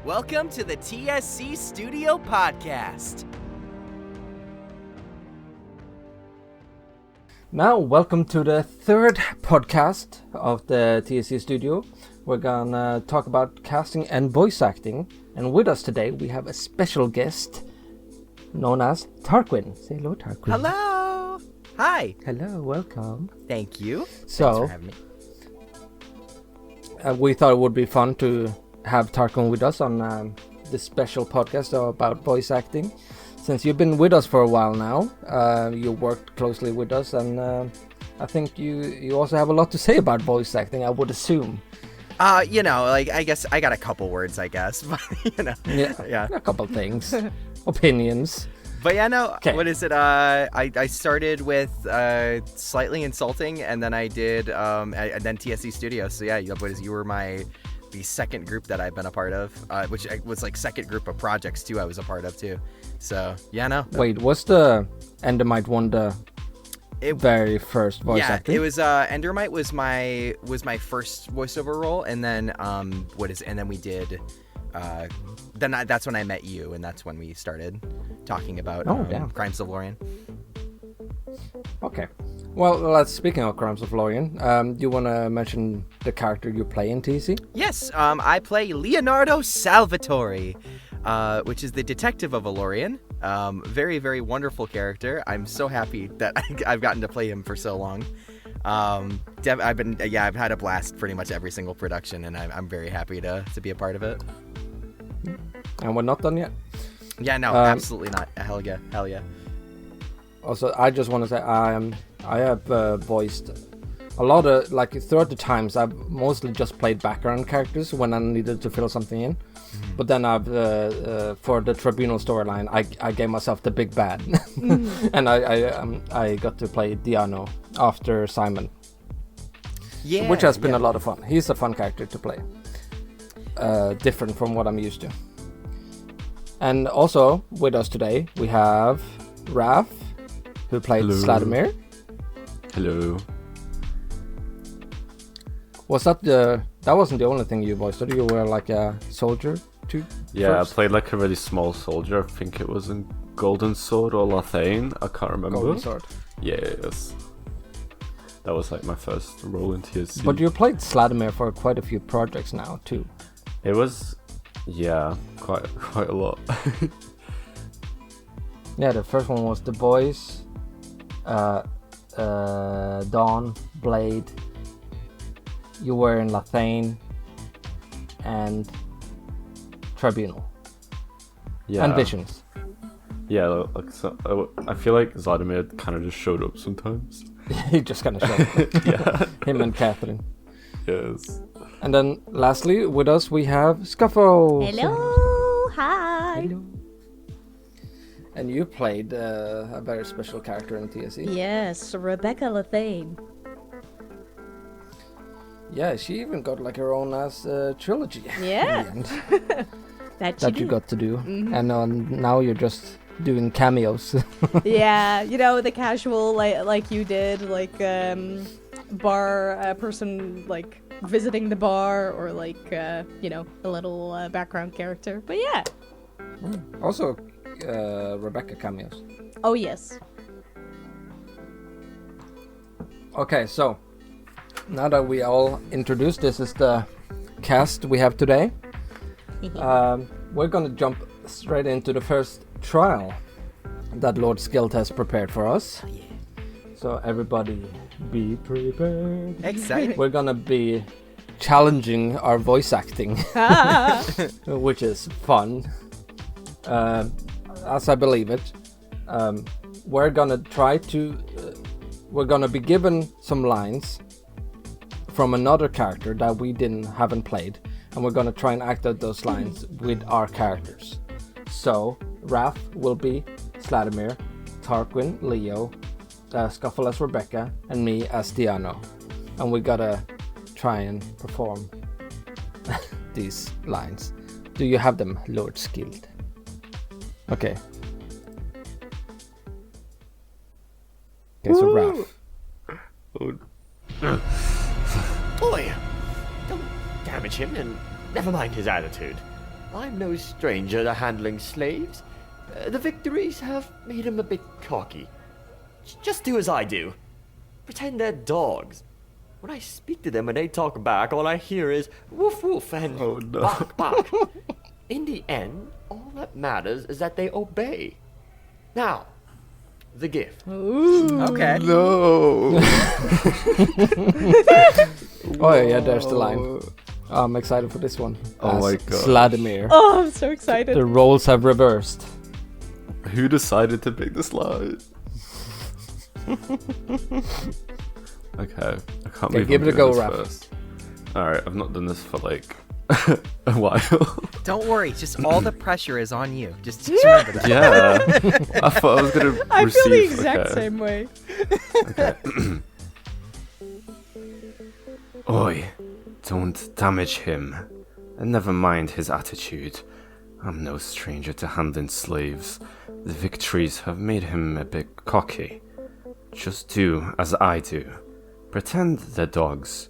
Welcome to the TSC Studio podcast. Now, welcome to the third podcast of the TSC Studio. We're gonna talk about casting and voice acting. And with us today, we have a special guest known as Tarquin. Say hello, Tarquin. Hello. Hi. Hello, welcome. Thank you. So, Thanks for having me. We thought it would be fun to have Tarquin with us on this special podcast about voice acting. Since you've been with us for a while now, you worked closely with us, and I think you also have a lot to say about voice acting, I would assume. I guess I got a couple words, but Yeah. A couple things. Opinions. But yeah, no, Okay. What is it? I started with Slightly Insulting, and then I did, and then TSC Studio. So yeah, you were the second group that I've been a part of, which was like second group of projects too I was a part of too. So yeah, no. Wait, was the Endermite one the very first voice acting? Yeah, it was Endermite was my first voiceover role, and then we did that's when I met you, and that's when we started talking about Crimes of Lorien. Okay. Well, speaking of Crimes of Lorien, do you want to mention the character you play in TC? Yes, I play Leonardo Salvatore, which is the detective of Lorien. Very, very wonderful character. I'm so happy that I've gotten to play him for so long. I've had a blast pretty much every single production, and I'm very happy to be a part of it. And we're not done yet? Yeah, no, absolutely not. Hell yeah. Also, I just want to say I have voiced a lot of, throughout the times, I've mostly just played background characters when I needed to fill something in. Mm-hmm. But then I've, for the Tribunal storyline, I gave myself the big bad. And I got to play Diano after Simon. Yeah. Which has been a lot of fun. He's a fun character to play. Different from what I'm used to. And also, with us today, we have Raph, who played Sladimir. Hello. Was that wasn't the only thing you voiced, or you were like a soldier too? Yeah, first? I played like a really small soldier. I think it was in Golden Sword or Lathane. I can't remember. Golden Sword. Yes. That was like my first role in TSC. But you played Sladimir for quite a few projects now too. It was, quite a lot. Yeah, the first one was The Boys, Dawn, Blade. You were in Lathane and Tribunal. Yeah. And Visions. Yeah, I feel like Vladimir kind of just showed up sometimes. He just kind of showed up. Yeah. Him and Catherine. Yes. And then lastly, with us we have Scuffo. Hello, hi. Hello. And you played a very special character in TSC. Yes, Rebecca Lathane. Yeah, she even got like her own ass trilogy. Yeah. In the end, that you got to do. Mm-hmm. And now you're just doing cameos. Yeah, the casual like you did, bar person visiting the bar, or a little background character. But yeah. Also, Rebecca cameos. Oh yes. Okay, so now that we all introduced, this is the cast we have today. We're gonna jump straight into the first trial that Lord Skilt has prepared for us. Oh, yeah. So everybody be prepared. Excited. We're gonna be challenging our voice acting, which is fun. As I believe it, we're gonna we're gonna be given some lines from another character that we haven't played, and we're gonna try and act out those lines with our characters. So Raph will be Sladimir, Tarquin, Leo, Scuffle as Rebecca, and me as Diano, and we gotta try and perform these lines. Do you have them, Lord Skilt? Okay. Okay, so Raph. Boy, don't damage him and never mind his attitude. I'm no stranger to handling slaves. The victories have made him a bit cocky. Just do as I do. Pretend they're dogs. When I speak to them and they talk back, all I hear is woof woof and bark bark. In the end, all that matters is that they obey. Now, the gift. Ooh. Okay. No. Oh yeah, there's the line. I'm excited for this one. Oh As my God. Vladimir. Oh, I'm so excited. The roles have reversed. Who decided to pick the slide? Okay, I can't believe give I'm it a go, doing this Raph. first. Alright, I've not done this for like a while. Don't worry, just all the pressure is on you. Just remember that. Yeah. I thought I was gonna I receive. feel the exact okay. same way. Okay. Oi, don't damage him. And never mind his attitude. I'm no stranger to handling slaves. The victories have made him a bit cocky. Just do as I do. Pretend they're dogs.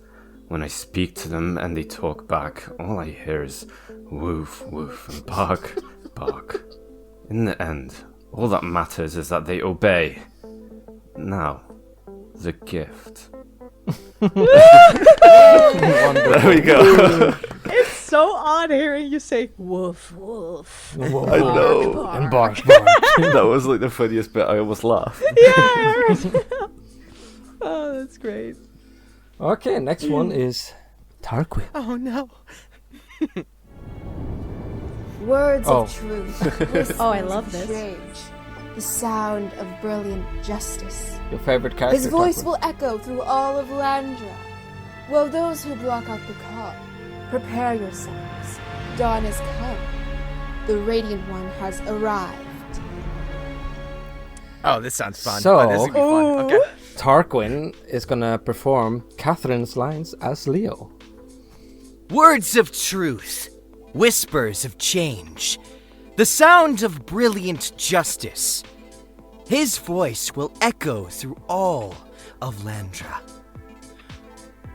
When I speak to them and they talk back, all I hear is woof woof and bark bark. In the end, all that matters is that they obey. Now, the gift. There we go. It's so odd hearing you say woof woof. I know. And bark, bark. That was like the funniest bit. I almost laughed. Yeah, I heard. Oh, that's great. Okay, next one is Tarquin. Oh no. Words Oh. of truth. Oh, I love this. Change. The sound of brilliant justice. Your favorite character? His voice Tarquin? will echo through all of Landra. Well, those who block out the call, prepare yourselves. Dawn has come. The Radiant One has arrived. Oh, this sounds fun. So- Oh, this is gonna be fun. Okay. Tarquin is gonna perform Catherine's lines as Leo. Words of truth, whispers of change, the sound of brilliant justice. His voice will echo through all of Landra.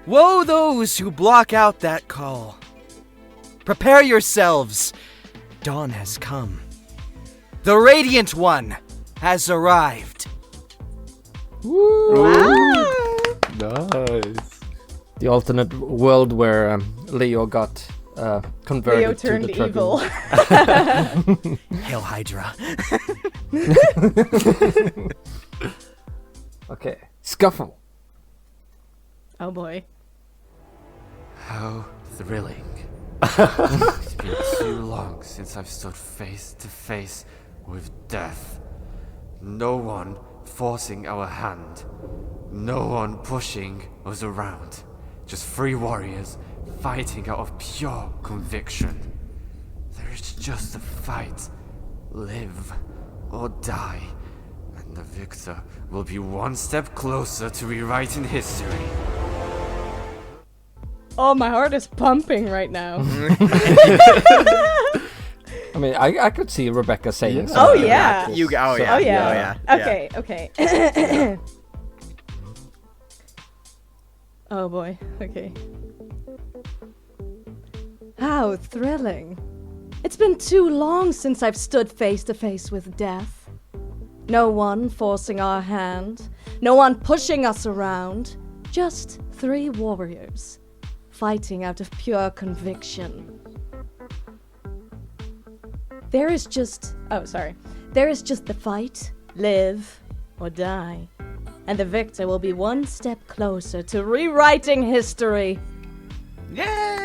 Woe those who block out that call. Prepare yourselves. Dawn has come. The Radiant One has arrived. Nice. The alternate world where Leo got converted Leo to turned the Tarquin. evil. Hail Hydra. Okay, Scuffle. Oh boy. How thrilling. It's been too long since I've stood face to face with death. No one forcing our hand. No one pushing us around. Just three warriors fighting out of pure conviction. There is just a fight. Live or die. And the victor will be one step closer to rewriting history. Oh, my heart is pumping right now. I mean, I could see Rebecca saying Yeah. something Oh, like yeah. that. You, oh yeah. Oh yeah. Oh, yeah. Okay. Okay. Oh boy. Okay. How thrilling. It's been too long since I've stood face to face with death. No one forcing our hand. No one pushing us around. Just three warriors fighting out of pure conviction. There is just the fight, live or die. And the victor will be one step closer to rewriting history. Yeah.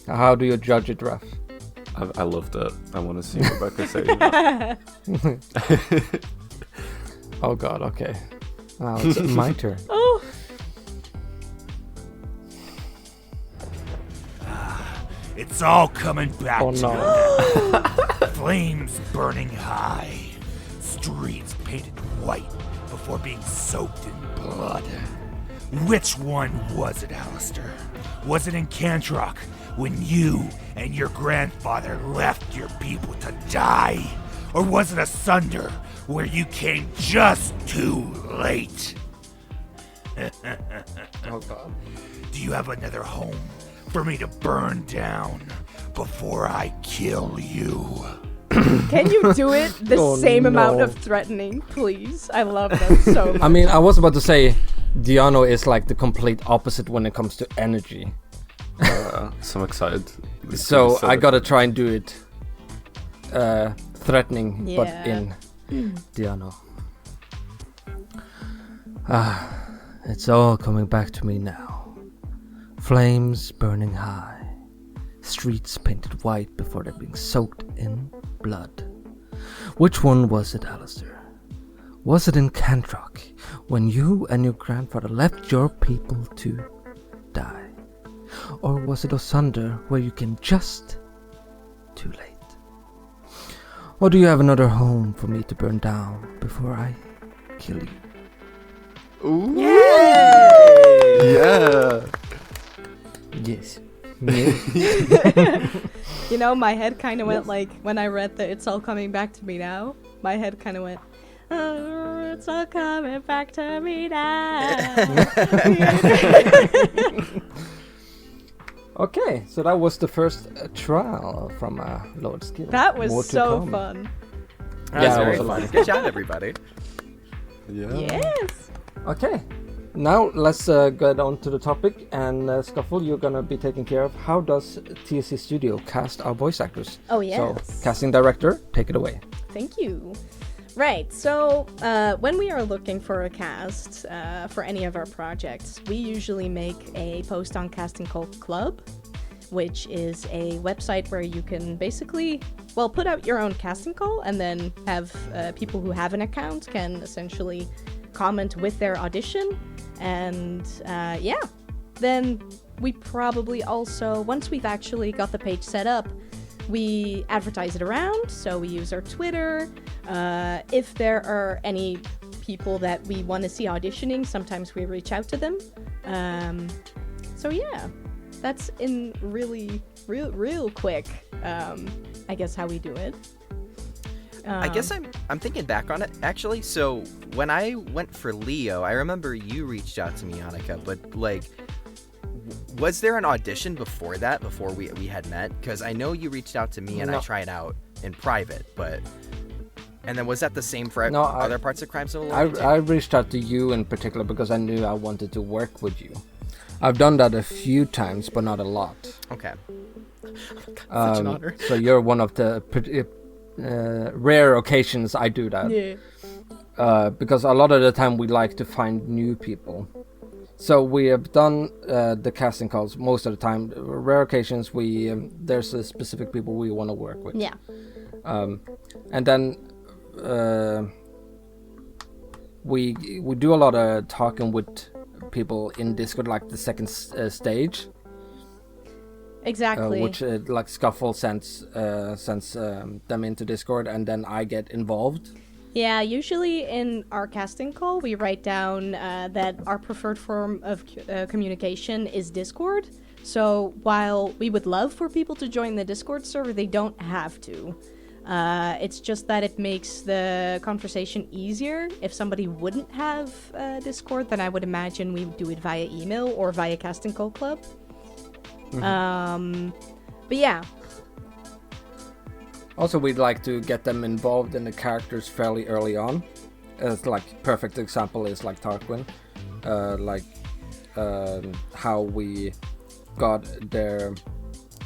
How do you judge it, Raph? I loved it. I want to see Rebecca say that. Oh god, okay. Now it's my turn. Oh, It's all coming back Oh to no. flames burning high, streets painted white before being soaked in blood. Which one was it, Alistair? Was it in Cantrock when you and your grandfather left your people to die? Or was it asunder where you came just too late? Oh god. Do you have another home for me to burn down before I kill you? Can you do it the Oh, same amount no. of threatening, please? I love that so much. I mean, I was about to say, Diano is like the complete opposite when it comes to energy. So I'm excited. So I gotta try and do it threatening, but Yeah. in Diano. It's all coming back to me now. Flames burning high. Streets painted white before they're being soaked in blood. Which one was it, Alistair? Was it in Cantrock, when you and your grandfather left your people to die? Or was it Osunder, where you came just too late? Or do you have another home for me to burn down before I kill you? Ooh. Yeah. Yes. You know, my head kind of went like, when I read that it's all coming back to me now, my head kind of went, oh, it's all coming back to me now. Okay, so that was the first trial from Lord Skill. That was More to so come. fun. That Yeah, was it very was a fun. lot. Good job, everybody. Yeah. Yes. Okay, now let's get on to the topic. And Scuffle, you're gonna be taking care of how does TSC Studio cast our voice actors? Oh, So, yes. casting director, take it away. Thank you. Right, so when we are looking for a cast for any of our projects, we usually make a post on Casting Call Club, which is a website where you can basically, well, put out your own casting call and then have people who have an account can essentially comment with their audition. And yeah, then we probably also, once we've actually got the page set up, we advertise it around, so we use our Twitter. If there are any people that we want to see auditioning, sometimes we reach out to them. So yeah, that's in real quick, I guess, how we do it. I guess I'm thinking back on it, actually. So when I went for Leo, I remember you reached out to me, Annika, but like, was there an audition before that, before we had met? Because I know you reached out to me and I tried out in private, but... And then was that the same for other parts of Crimes of the Lord? I reached out to you in particular because I knew I wanted to work with you. I've done that a few times, but not a lot. Okay. Such an honor. So you're one of the rare occasions I do that. Yeah. Because a lot of the time we like to find new people. So we have done the casting calls most of the time. Rare occasions there's a specific people we want to work with. Yeah. And then we do a lot of talking with people in Discord, like the second stage. Exactly. Which like Scuffle sends them into Discord, and then I get involved. Yeah, usually in our casting call, we write down that our preferred form of communication is Discord. So while we would love for people to join the Discord server, they don't have to. It's just that it makes the conversation easier. If somebody wouldn't have Discord, then I would imagine we would do it via email or via Casting Call Club. Mm-hmm. But yeah. Also, we'd like to get them involved in the characters fairly early on. Like perfect example is like Tarquin, how we got their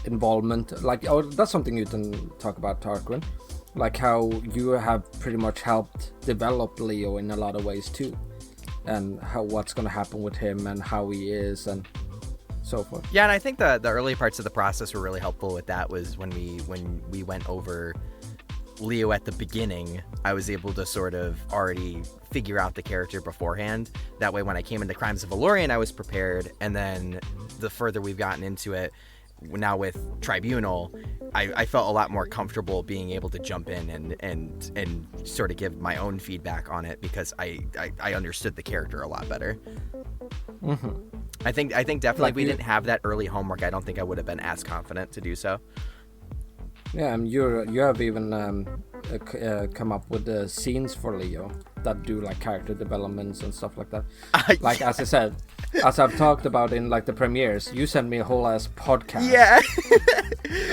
involvement. Like, oh, that's something you can talk about, Tarquin. Like how you have pretty much helped develop Leo in a lot of ways too, and what's gonna happen with him and how he is and so forth. Yeah, and I think the early parts of the process were really helpful with that. Was when we went over Leo at the beginning, I was able to sort of already figure out the character beforehand. That way, when I came into Crimes of Valorian, I was prepared. And then the further we've gotten into it, now with Tribunal, I felt a lot more comfortable being able to jump in and sort of give my own feedback on it because I understood the character a lot better. Mm-hmm. I think definitely Like if we didn't have that early homework, I don't think I would have been as confident to do so. Yeah, and you have even come up with the scenes for Leo that do like character developments and stuff like that. Like as I said, as I've talked about in like the premieres, you sent me a whole ass podcast. Yeah.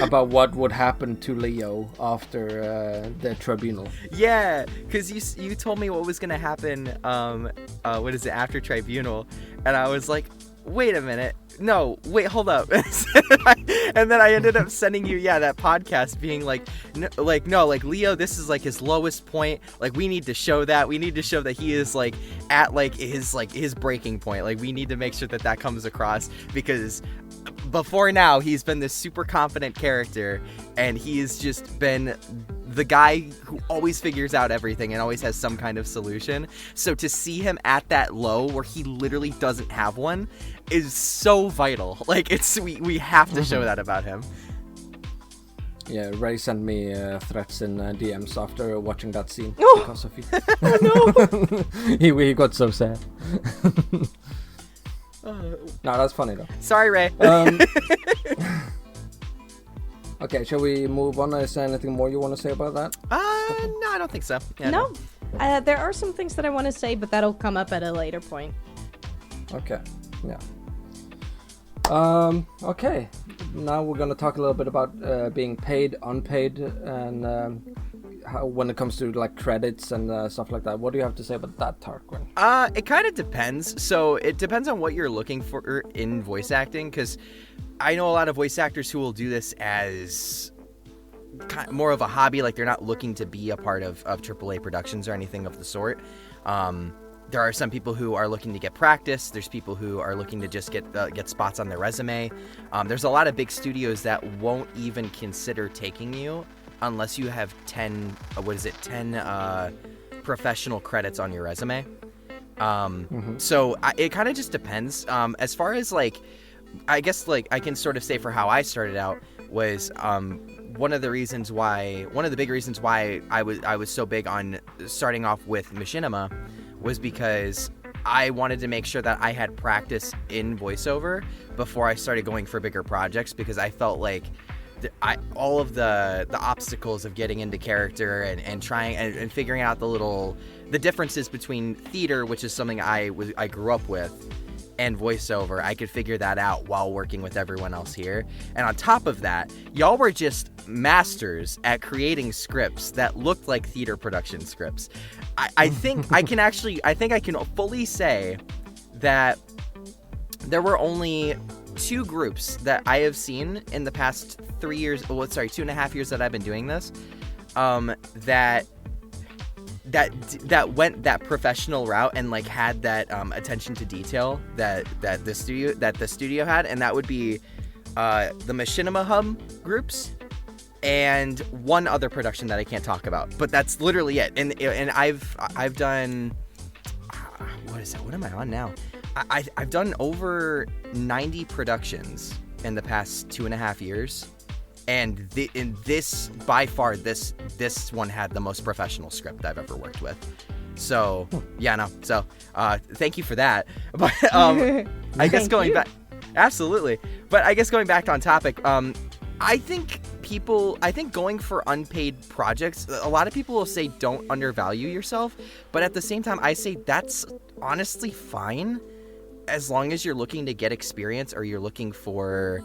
About what would happen to Leo after the tribunal. Yeah, because you told me what was gonna happen. After tribunal, and I was like, wait a minute. No, wait, hold up. And then I ended up sending you, that podcast being like, no, Leo, this is like his lowest point. Like, we need to show that. We need to show that he is like at his breaking point. Like, we need to make sure that comes across, because before now he's been this super confident character, and he's just been the guy who always figures out everything and always has some kind of solution. So to see him at that low where he literally doesn't have one is so vital. Like, we have to show that about him. Yeah, Ray sent me threats in DMs after watching that scene because of you. Oh no! he got so sad. No, that's funny though. Sorry, Ray. Okay, shall we move on? Is there anything more you want to say about that? No, I don't think so. Yeah, no. There are some things that I want to say, but that'll come up at a later point. Okay, yeah. Okay, now we're going to talk a little bit about being paid, unpaid, and how, when it comes to like credits and stuff like that. What do you have to say about that, Tarquin? It kind of depends. So it depends on what you're looking for in voice acting, because I know a lot of voice actors who will do this as more of a hobby, like they're not looking to be a part of AAA productions or anything of the sort. There are some people who are looking to get practice. There's people who are looking to just get spots on their resume. There's a lot of big studios that won't even consider taking you unless you have 10 professional credits on your resume. So it kind of just depends. As far as like, I guess like I can sort of say for how I started out was one of the big reasons why I was so big on starting off with Machinima was because I wanted to make sure that I had practice in voiceover before I started going for bigger projects, because I felt like all of the obstacles of getting into character and trying and figuring out the differences between theater, which is something I grew up with, and voiceover, I could figure that out while working with everyone else here. And on top of that, y'all were just masters at creating scripts that looked like theater production scripts. I think I can fully say that there were only 2 groups that I have seen in the past 2.5 years that I've been doing this, that went that professional route and like had that attention to detail that the studio had, and that would be the Machinima Hub groups and one other production that I can't talk about, but that's literally it. And I've done what am I on now? I've done over 90 productions in the past 2.5 years. And this by far, this one had the most professional script I've ever worked with. So yeah, no. So thank you for that. But I guess going back, absolutely. But I guess going back on topic, I think going for unpaid projects, a lot of people will say don't undervalue yourself, but at the same time, I say that's honestly fine as long as you're looking to get experience or you're looking for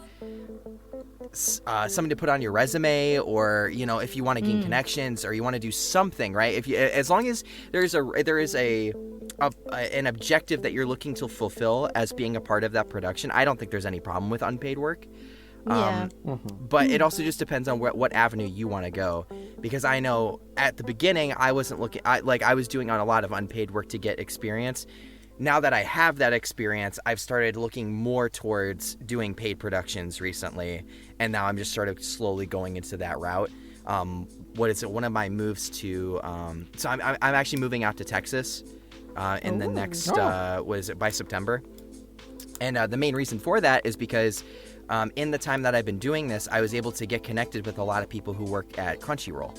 something to put on your resume, or if you want to gain connections or you want to do something, right? As long as there is an objective that you're looking to fulfill as being a part of that production, I don't think there's any problem with unpaid work. But it also just depends on what avenue you want to go, because I know at the beginning I wasn't looking. I was doing on a lot of unpaid work to get experience. Now that I have that experience, I've started looking more towards doing paid productions recently, and now I'm just sort of slowly going into that route. One of my moves to so I'm actually moving out to Texas in the next by September, and the main reason for that is because in the time that I've been doing this, I was able to get connected with a lot of people who work at Crunchyroll,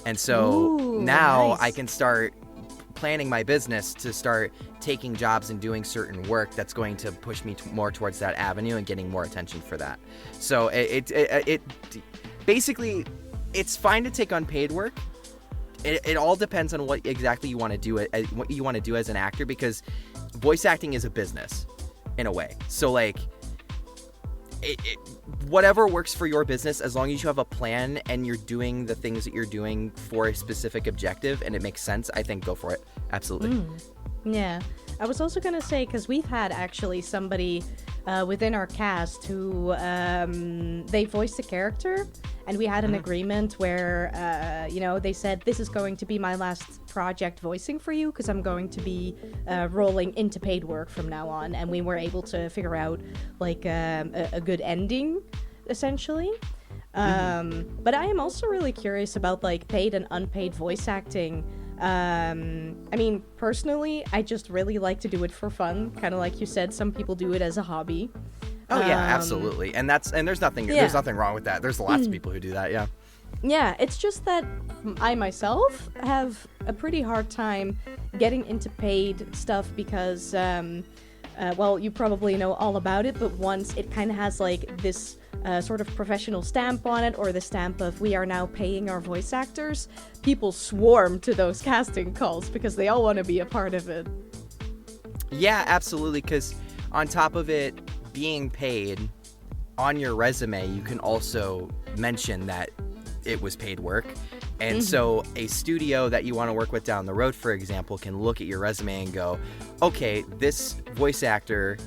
and so now nice. I can start planning my business to start taking jobs and doing certain work that's going to push me more towards that avenue and getting more attention for that. So it basically, it's fine to take unpaid work, it all depends on what exactly you want to do what you want to do as an actor, because voice acting is a business in a way. So like whatever works for your business, as long as you have a plan and you're doing the things that you're doing for a specific objective and it makes sense, I think go for it. Absolutely. Yeah. I was also going to say, because we've had actually somebody within our cast who they voiced a character, and we had an agreement where, they said, this is going to be my last project voicing for you, because I'm going to be rolling into paid work from now on. And we were able to figure out like a good ending, essentially. But I am also really curious about like paid and unpaid voice acting. I mean, personally, I just really like to do it for fun. Kind of like you said, some people do it as a hobby. Oh yeah, absolutely. And there's nothing wrong with that. There's lots of people who do that. Yeah. Yeah, it's just that I myself have a pretty hard time getting into paid stuff because, well, you probably know all about it, but once it kind of has like this sort of professional stamp on it, or the stamp of we are now paying our voice actors, people swarm to those casting calls because they all want to be a part of it. Yeah, absolutely, because on top of it being paid, on your resume you can also mention that it was paid work. And so a studio that you want to work with down the road, for example, can look at your resume and go, okay, this voice actor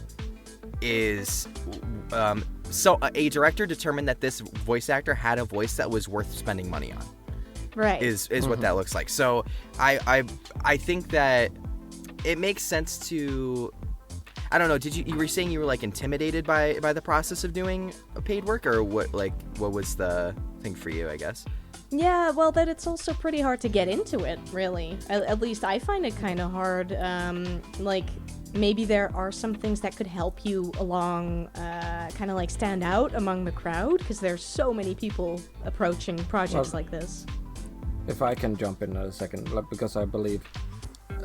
is so a director determined that this voice actor had a voice that was worth spending money on. Right. Is what that looks like. So I think that it makes sense to, I don't know, you were saying you were like intimidated by the process of doing paid work, or what was the thing for you, I guess? Yeah, well, that it's also pretty hard to get into it, really. At least I find it kind of hard. Like, maybe there are some things that could help you along, kind of like stand out among the crowd, because there's so many people approaching projects like this. If I can jump in a second, because I believe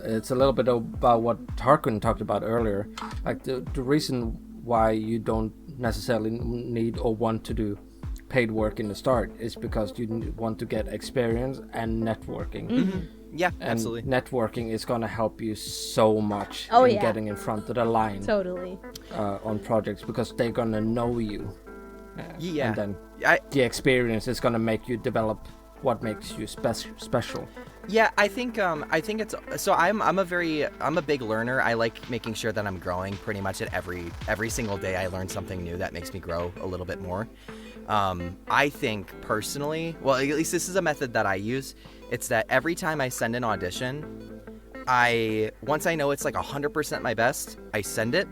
it's a little bit about what Tarquin talked about earlier. Like the reason why you don't necessarily need or want to do paid work in the start is because you want to get experience and networking. Yeah, and absolutely. Networking is going to help you so much in getting in front of the line. Totally. On projects, because they're going to know you. Yeah. And then the experience is going to make you develop what makes you special. Yeah, I think it's, so I'm a big learner. I like making sure that I'm growing pretty much at every single day. I learn something new that makes me grow a little bit more. I think personally, well, at least this is a method that I use. It's that every time I send an audition, once I know it's like 100% my best, I send it,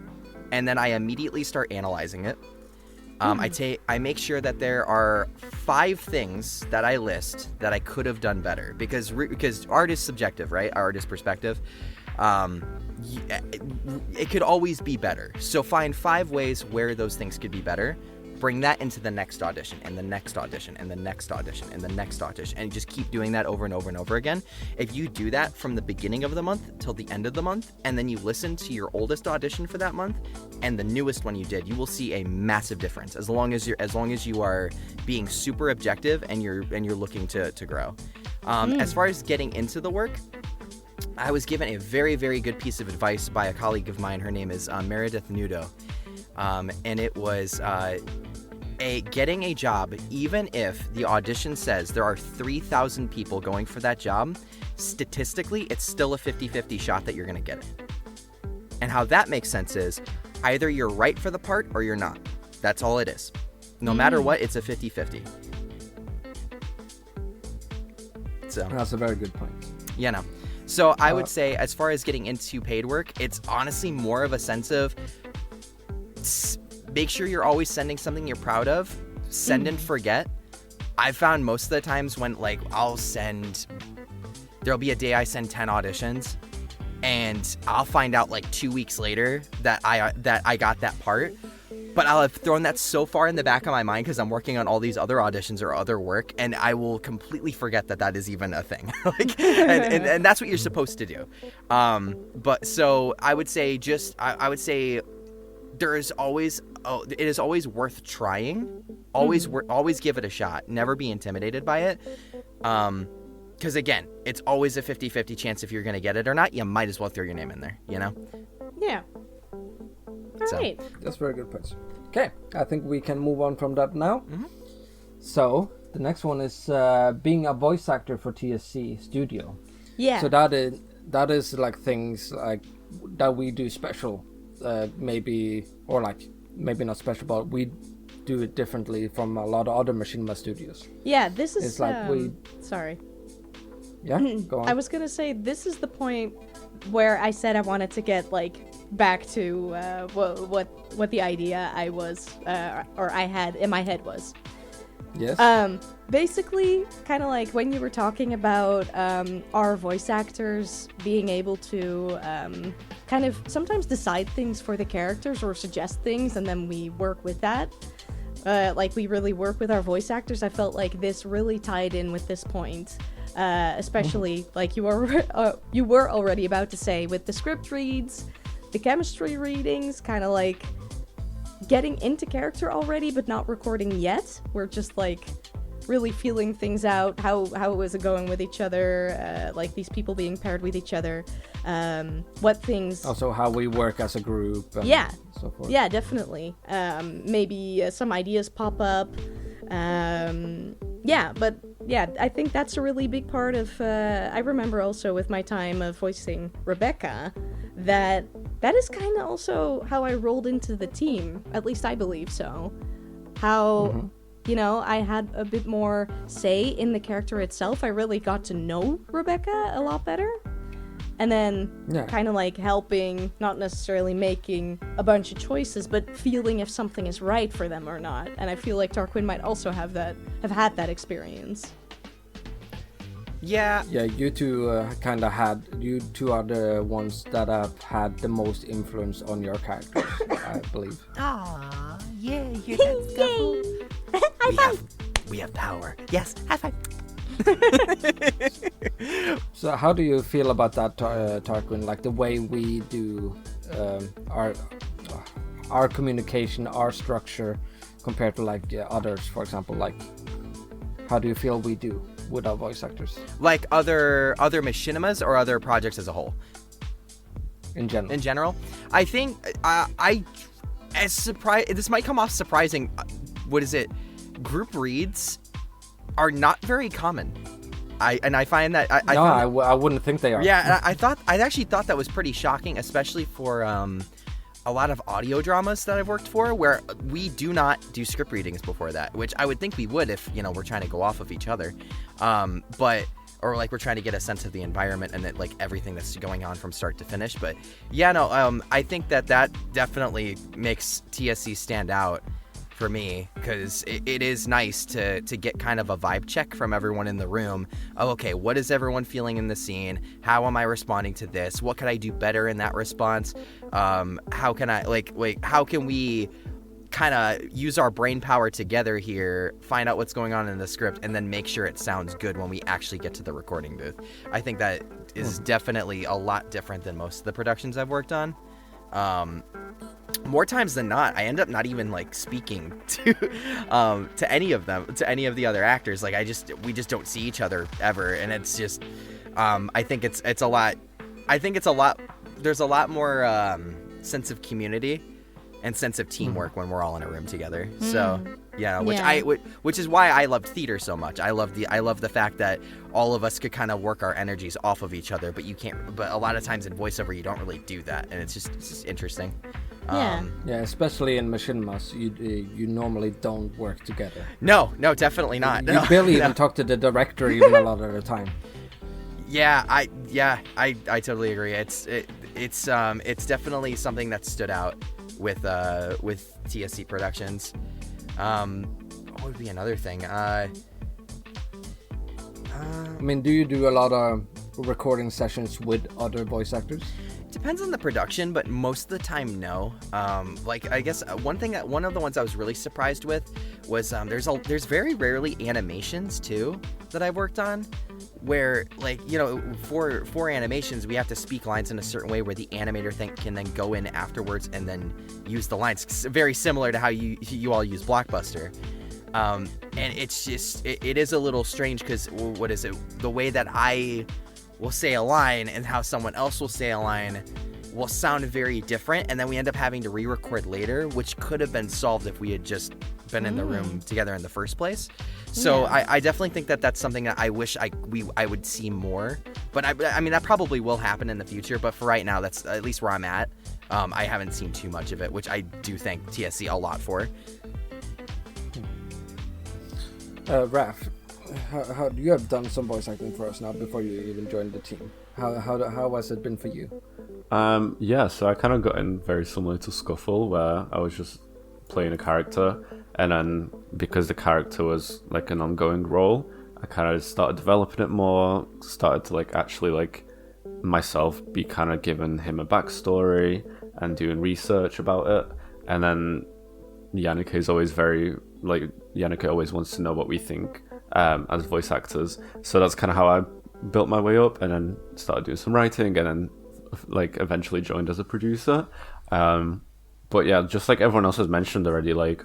and then I immediately start analyzing it. I make sure that there are 5 things that I list that I could have done better, because art is subjective, right? Art is perspective. It could always be better. So find 5 ways where those things could be better. Bring that into the next audition, and the next audition, and the next audition, and the next audition, and just keep doing that over and over and over again. If you do that from the beginning of the month till the end of the month, and then you listen to your oldest audition for that month and the newest one you did, you will see a massive difference. As long as you are being super objective and you're looking to grow. As far as getting into the work, I was given a very, very good piece of advice by a colleague of mine. Her name is Meredith Nudo. And it was getting a job, even if the audition says there are 3,000 people going for that job, statistically, it's still a 50-50 shot that you're going to get it. And how that makes sense is either you're right for the part or you're not. That's all it is. No matter what, it's a 50-50. So that's a very good point. Yeah, no. So I would say, as far as getting into paid work, it's honestly more of a sense of make sure you're always sending something you're proud of. Send and forget. I've found most of the times when, like, there'll be a day I send 10 auditions, and I'll find out like 2 weeks later that I got that part, but I'll have thrown that so far in the back of my mind because I'm working on all these other auditions or other work, and I will completely forget that is even a thing. and that's what you're supposed to do. But so I would say I would say there is always, it is always worth trying. Always give it a shot. Never be intimidated by it. Because again, it's always a 50-50 chance if you're going to get it or not. You might as well throw your name in there, you know? Yeah. All right. That's very good points. Okay, I think we can move on from that now. Mm-hmm. So the next one is being a voice actor for TSC Studio. Yeah. So that is like things like that we do special, maybe not special, but we do it differently from a lot of other Machinima studios. Yeah, this is. It's like we. Sorry. Yeah, go on. I was gonna say this is the point where I said I wanted to get like back to what the idea I was or I had in my head was. Yes. Basically, kind of like when you were talking about our voice actors being able to kind of sometimes decide things for the characters or suggest things, and then we work with that. Like we really work with our voice actors. I felt like this really tied in with this point, especially like you were already about to say with the script reads, the chemistry readings, kind of like getting into character already, but not recording yet. We're just like really feeling things out. How is it going with each other? Like these people being paired with each other. What things? Also, how we work as a group. And yeah. So forth. Yeah, definitely. Maybe some ideas pop up. Yeah, but yeah, I think that's a really big part of. I remember also with my time of voicing Rebecca, that is kind of also how I rolled into the team. At least I believe so. How, you know, I had a bit more say in the character itself. I really got to know Rebecca a lot better. And then kind of like helping, not necessarily making a bunch of choices, but feeling if something is right for them or not. And I feel like Tarquin might also have had that experience. Yeah. Yeah, you two you two are the ones that have had the most influence on your characters, I believe. Aw, yeah, you're that couple. We have power. Yes, high five. So how do you feel about that, Tarquin? Like the way we do our communication, our structure, compared to like others, for example. Like, how do you feel we do with our voice actors? Like other Machinimas or other projects as a whole? In general. In general, I think this might come off surprising. What is it? Group reads are not very common. I find that I wouldn't think they are. Yeah, I actually thought that was pretty shocking, especially for a lot of audio dramas that I've worked for, where we do not do script readings before that, which I would think we would if, you know, we're trying to go off of each other, or like we're trying to get a sense of the environment and like everything that's going on from start to finish. But yeah, no, I think that definitely makes TSC stand out for me, because it is nice to get kind of a vibe check from everyone in the room. Oh, okay, what is everyone feeling in the scene? How am I responding to this? What could I do better in that response? How can I how can we kind of use our brain power together here, find out what's going on in the script, and then make sure it sounds good when we actually get to the recording booth? I think that is definitely a lot different than most of the productions I've worked on. More times than not, I end up not even like speaking to any of them, to any of the other actors. Like we just don't see each other ever, and it's just I think it's a lot. There's a lot more sense of community and sense of teamwork when we're all in a room together. So yeah, which is why I loved theater so much. I love the fact that all of us could kind of work our energies off of each other, but you can't. But a lot of times in voiceover, you don't really do that, and it's just interesting. Yeah. Yeah, especially in Machinimas, you normally don't work together. No, definitely not. You barely even talk to the director even a lot of the time. Yeah, I totally agree. It's definitely something that stood out with TSC Productions. What would be another thing? I mean, do you do a lot of recording sessions with other voice actors? Depends on the production, but most of the time, no. Like, I guess one of the ones I was really surprised with was there's very rarely animations too that I've worked on, where, like, you know, for animations we have to speak lines in a certain way where the animator can then go in afterwards and then use the lines. Very similar to how you all use Blockbuster. And it's just, it is a little strange because, what is it? The way that I will say a line and how someone else will say a line will sound very different. And then we end up having to re-record later, which could have been solved if we had just been in the room together in the first place. So I definitely think that that's something that I wish I would see more. But I mean, that probably will happen in the future. But for right now, that's at least where I'm at. I haven't seen too much of it, which I do thank TSC a lot for. Raph, how you have done some voice acting for us now before you even joined the team. How has it been for you? Yeah, so I kind of got in very similar to Scuffle, where I was just playing a character, and then because the character was like an ongoing role, I kind of started developing it more, started to like actually like myself be kind of giving him a backstory and doing research about it. And then Yannicka is always very like, Yannicka always wants to know what we think as voice actors, so that's kind of how I built my way up, and then started doing some writing, and then like eventually joined as a producer. But yeah, just like everyone else has mentioned already, like,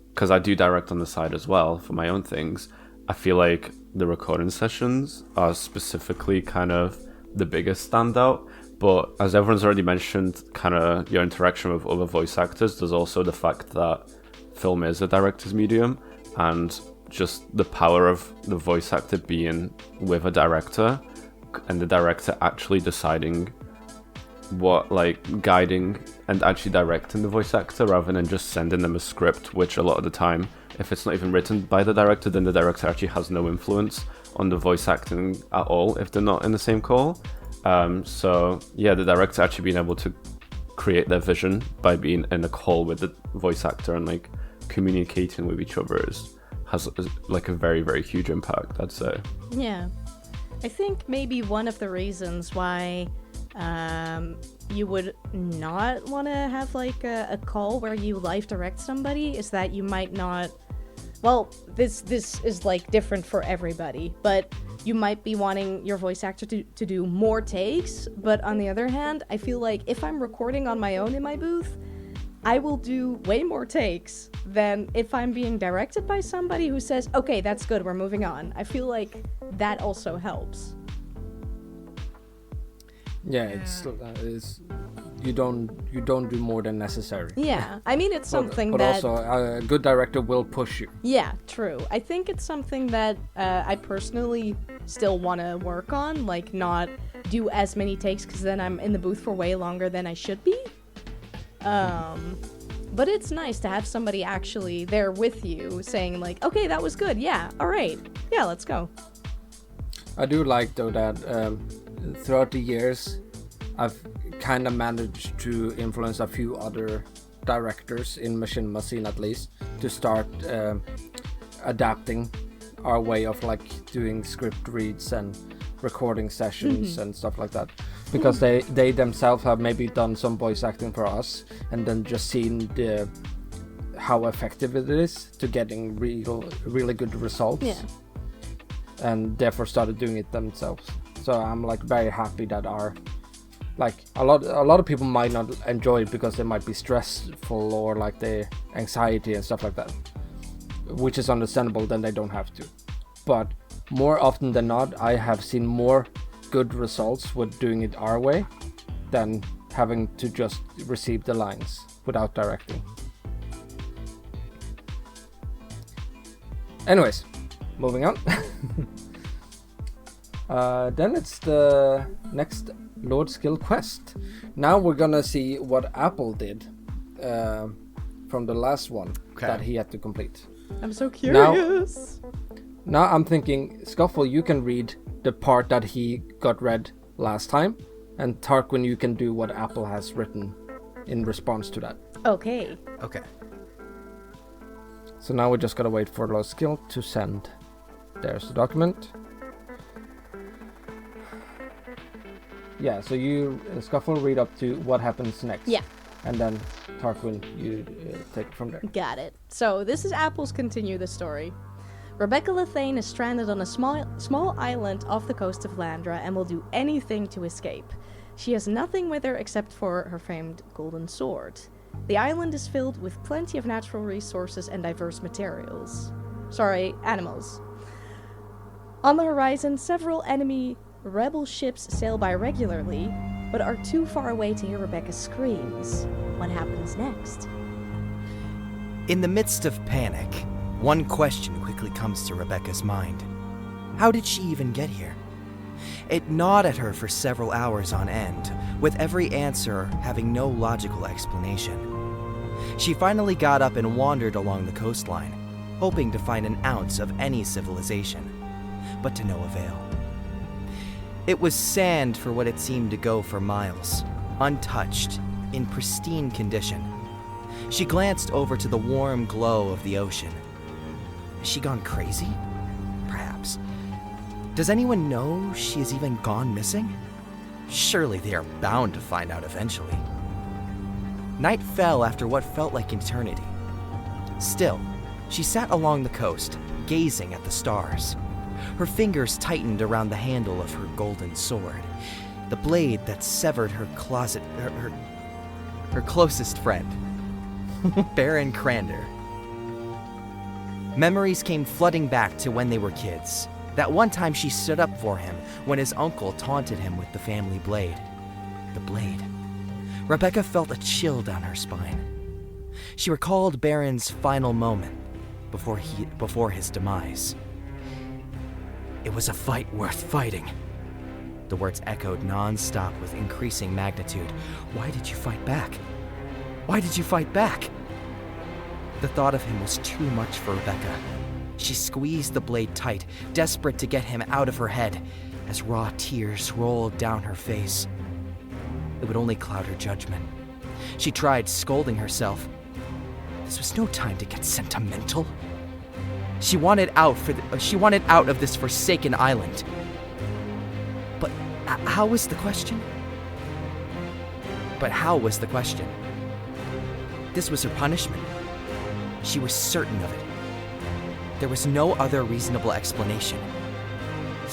because I do direct on the side as well for my own things, I feel like the recording sessions are specifically kind of the biggest standout. But as everyone's already mentioned, kind of your interaction with other voice actors, there's also the fact that film is a director's medium, and just the power of the voice actor being with a director, and the director actually deciding what, like, guiding and actually directing the voice actor rather than just sending them a script, which a lot of the time, if it's not even written by the director, then the director actually has no influence on the voice acting at all if they're not in the same call. So yeah, the director actually being able to create their vision by being in a call with the voice actor and like communicating with each other has like a very, very huge impact, I'd say. Yeah. I think maybe one of the reasons why you would not want to have like a call where you live direct somebody is that you might not, well, this is like different for everybody, but you might be wanting your voice actor to do more takes. But on the other hand, I feel like if I'm recording on my own in my booth, I will do way more takes than if I'm being directed by somebody who says, okay, that's good, we're moving on. I feel like that also helps. Yeah, it's you don't do more than necessary. Yeah, I mean, it's something but that... also, a good director will push you. Yeah, true. I think it's something that I personally still want to work on, like not do as many takes, because then I'm in the booth for way longer than I should be. But it's nice to have somebody actually there with you saying like, okay, that was good, yeah, alright, yeah, let's go. I do like, though, that throughout the years, I've kind of managed to influence a few other directors in Machinima scene, at least, to start adapting our way of like doing script reads and recording sessions and stuff like that, because they themselves have maybe done some voice acting for us and then just seen how effective it is to getting really good results. Yeah. And therefore started doing it themselves. So I'm like very happy that our, like, a lot of people might not enjoy it because they might be stressful or like their anxiety and stuff like that, which is understandable, then they don't have to. But more often than not, I have seen more good results with doing it our way than having to just receive the lines without directing. Anyways, moving on. Then it's the next Lord Skill quest. Now we're gonna see what Apple did from the last one that he had to complete. I'm so curious. Now I'm thinking, Scuffle, you can read the part that he got read last time, and Tarquin, you can do what Apple has written in response to that. Okay. Okay. So now we just gotta wait for Lord Skill to send. There's the document. Yeah, so you, Scuffle, read up to what happens next. Yeah. And then, Tarquin, you take it from there. Got it. So this is Apple's continue the story. Rebecca Lethane is stranded on a small island off the coast of Landra and will do anything to escape. She has nothing with her except for her famed golden sword. The island is filled with plenty of natural resources and diverse animals. On the horizon, several enemy rebel ships sail by regularly, but are too far away to hear Rebecca's screams. What happens next? In the midst of panic, one question quickly comes to Rebecca's mind. How did she even get here? It gnawed at her for several hours on end, with every answer having no logical explanation. She finally got up and wandered along the coastline, hoping to find an ounce of any civilization, but to no avail. It was sand for what it seemed to go for miles, untouched, in pristine condition. She glanced over to the warm glow of the ocean. Has she gone crazy? Perhaps. Does anyone know she has even gone missing? Surely they are bound to find out eventually. Night fell after what felt like eternity. Still, she sat along the coast, gazing at the stars. Her fingers tightened around the handle of her golden sword, the blade that severed her closest friend, Baron Crander. Memories came flooding back to when they were kids. That one time she stood up for him when his uncle taunted him with the family blade. The blade. Rebecca felt a chill down her spine. She recalled Baron's final moment before his demise. It was a fight worth fighting. The words echoed non-stop with increasing magnitude. Why did you fight back? Why did you fight back? The thought of him was too much for Rebecca. She squeezed the blade tight, desperate to get him out of her head, as raw tears rolled down her face. It would only cloud her judgment. She tried scolding herself. This was no time to get sentimental. She wanted out of this forsaken island. But how was the question? This was her punishment. She was certain of it. There was no other reasonable explanation.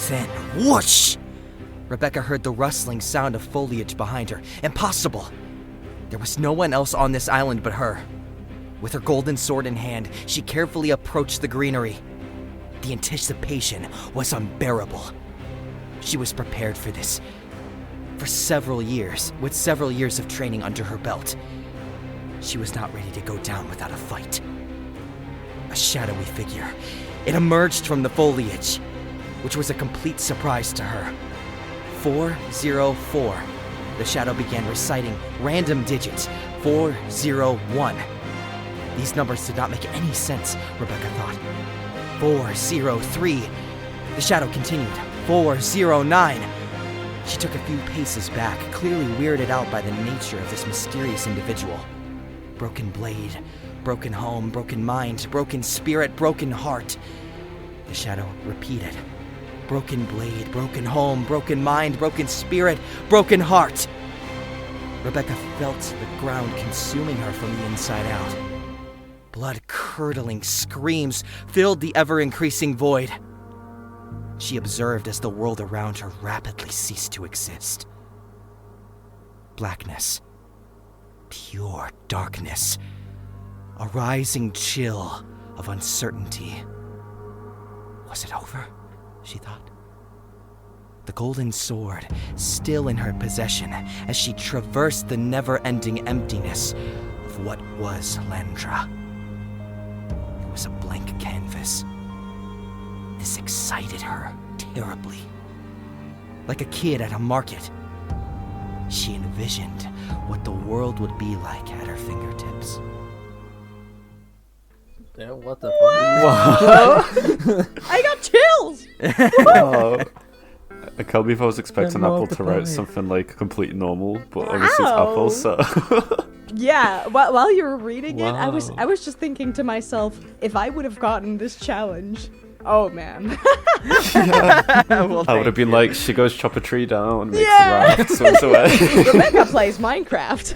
Then, whoosh! Rebecca heard the rustling sound of foliage behind her. Impossible! There was no one else on this island but her. With her golden sword in hand, she carefully approached the greenery. The anticipation was unbearable. She was prepared for this. With several years of training under her belt. She was not ready to go down without a fight. A shadowy figure. It emerged from the foliage, which was a complete surprise to her. 404. The shadow began reciting random digits. 401. These numbers did not make any sense, Rebecca thought. 403. The shadow continued. 409. She took a few paces back, clearly weirded out by the nature of this mysterious individual. Broken blade, broken home, broken mind, broken spirit, broken heart. The shadow repeated. Broken blade, broken home, broken mind, broken spirit, broken heart. Rebecca felt the ground consuming her from the inside out. Blood-curdling screams filled the ever-increasing void. She observed as the world around her rapidly ceased to exist. Blackness. Pure darkness. A rising chill of uncertainty. Was it over? She thought. The golden sword still in her possession as she traversed the never-ending emptiness of what was Landra. It was a blank canvas. This excited her terribly. Like a kid at a market, she envisioned what the world would be like at her fingertips. Yeah, what the fuck? I got chills! I can't believe I was expecting Apple to write something like completely normal, but obviously it's Apple, so... Yeah, while you were reading it, I was just thinking to myself, if I would have gotten this challenge, oh man. Well, I would have been like, she goes chop a tree down, makes Yeah. a raft, swims away. Rebecca plays Minecraft.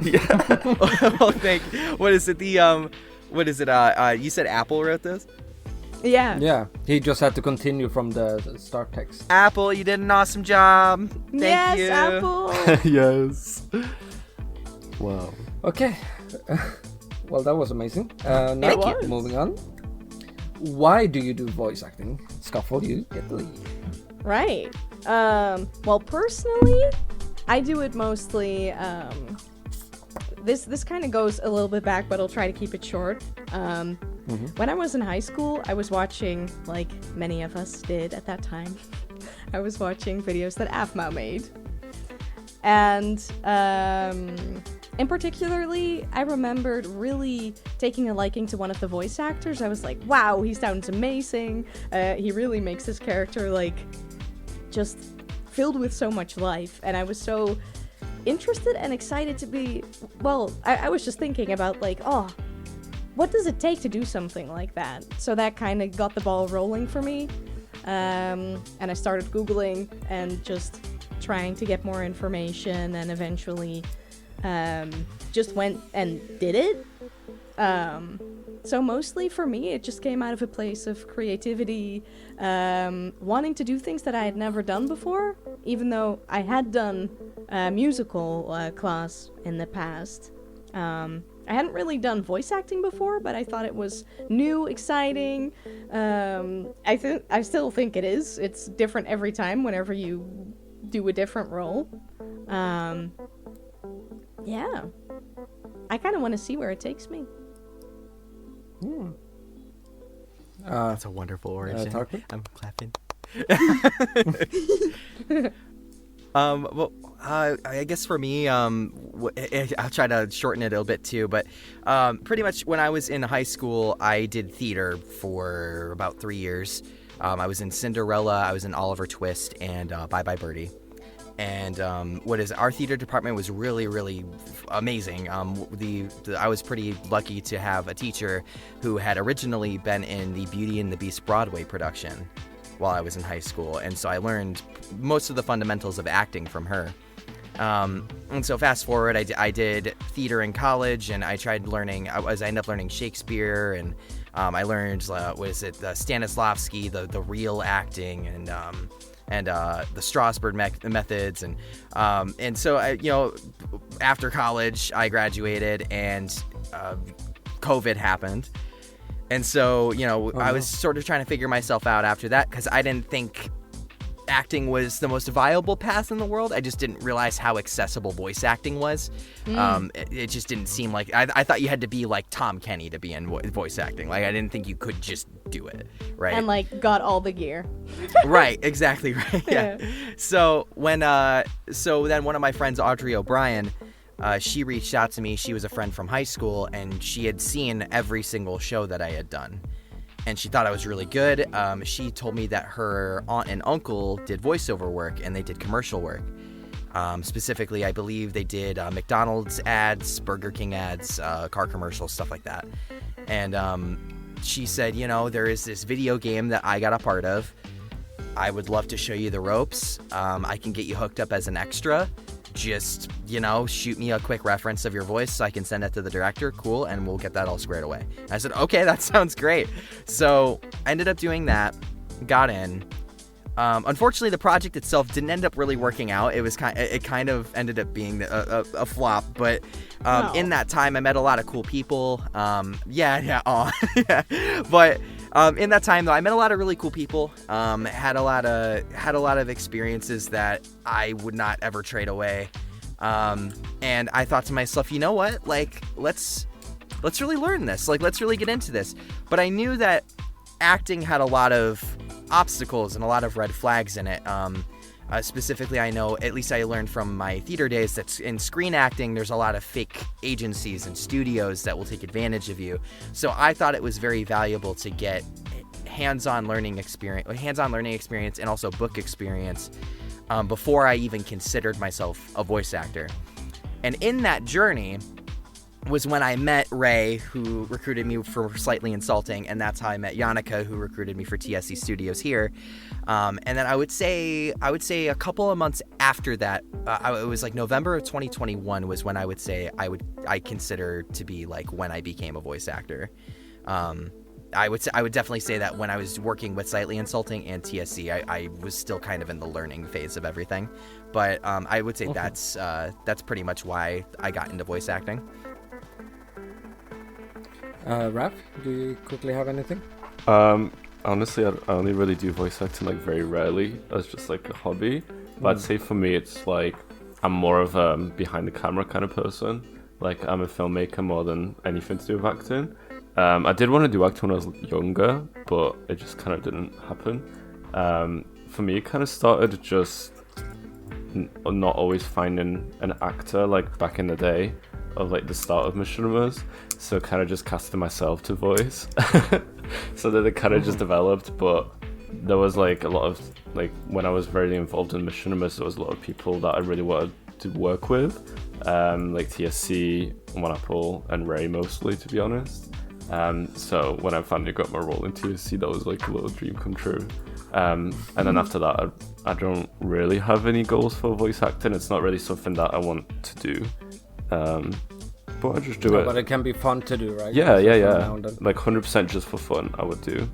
Yeah. Well, thank you. What is it? You said Apple wrote this? Yeah. Yeah, he just had to continue from the start text. Apple, you did an awesome job. Thank Yes, you. Apple. Yes. Wow. Okay. Well, that was amazing. Now It was. moving on. Why do you do voice acting? Scuffle, you get the lead. Right. Well, personally, I do it mostly. This kind of goes a little bit back, but I'll try to keep it short. When I was in high school, I was watching, like many of us did at that time, I was watching videos that AFMA made. And in particularly, I remembered really taking a liking to one of the voice actors. I was like, wow, he sounds amazing. He really makes his character, like, just filled with so much life. And I was so interested and excited to be, well, I was just thinking about, like, oh, what does it take to do something like that? So that kind of got the ball rolling for me. And I started Googling and just trying to get more information, and eventually just went and did it. So mostly for me, it just came out of a place of creativity, wanting to do things that I had never done before, even though I had done musical class in the past. I hadn't really done voice acting before, but I thought it was new, exciting. I still think it is. It's different every time whenever you do a different role. Yeah. I kind of want to see where it takes me. That's a wonderful origin. Tarkin? I'm clapping. Well, I guess for me, I'll try to shorten it a little bit too, but pretty much when I was in high school, I did theater for about 3 years. I was in Cinderella, I was in Oliver Twist, and Bye Bye Birdie. And our theater department was really, really amazing. I was pretty lucky to have a teacher who had originally been in the Beauty and the Beast Broadway production while I was in high school, and so I learned most of the fundamentals of acting from her. And so fast forward, I did theater in college, and I tried learning. I ended up learning Shakespeare, and I learned Stanislavski, the real acting, and the Strasbourg methods, and so after college I graduated, and COVID happened, and so I was sort of trying to figure myself out after that, because I didn't think acting was the most viable path in the world. I just didn't realize how accessible voice acting was. It just didn't seem like I thought you had to be like Tom Kenny to be in voice acting. Like, I didn't think you could just do it, right? And like got all the gear. Right, exactly, right. Yeah. So then one of my friends, Audrey O'Brien, she reached out to me. She was a friend from high school, and she had seen every single show that I had done. And she thought I was really good. She told me that her aunt and uncle did voiceover work, and they did commercial work. Specifically, I believe they did McDonald's ads, Burger King ads, car commercials, stuff like that. And she said, there is this video game that I got a part of. I would love to show you the ropes. I can get you hooked up as an extra. Just, shoot me a quick reference of your voice so I can send it to the director. Cool, and we'll get that all squared away. And I said, okay, that sounds great. So I ended up doing that, got in. Unfortunately, the project itself didn't end up really working out. It kind of ended up being a flop. But in that time, I met a lot of cool people. Yeah. But in that time, though, I met a lot of really cool people. Had a lot of experiences that I would not ever trade away. And I thought to myself, you know what? Like, let's really learn this. Like, let's really get into this. But I knew that acting had a lot of obstacles and a lot of red flags in it. Specifically, I know, at least I learned from my theater days, that in screen acting, there's a lot of fake agencies and studios that will take advantage of you. So I thought it was very valuable to get hands-on learning experience and also book experience before I even considered myself a voice actor. And in that journey was when I met Ray, who recruited me for Slightly Insulting, and that's how I met Yannicka, who recruited me for TSC Studios here. And then I would say a couple of months after that, it was like November of 2021 was when I would say I consider to be like when I became a voice actor. I would definitely say that when I was working with Slightly Insulting and TSC, I was still kind of in the learning phase of everything. But I would say that's pretty much why I got into voice acting. Raph, do you quickly have anything? Honestly, I only really do voice acting like very rarely as just like a hobby. But I'd say for me, it's like I'm more of a behind the camera kind of person. Like I'm a filmmaker more than anything to do with acting. I did want to do acting when I was younger, but it just kind of didn't happen. For me, it kind of started just not always finding an actor like back in the day of like the start of Machinimas, so kind of just casting myself to voice. So that it kind of just developed, but there was like a lot of like when I was very involved in Machinimas, there was a lot of people that I really wanted to work with, like TSC, One Apple, and Ray mostly, to be honest. So when I finally got my role in TSC, that was like a little dream come true. And then after that, I don't really have any goals for voice acting. It's not really something that I want to do. But I just do it. But it can be fun to do, right? Yeah. Like 100% just for fun, I would do.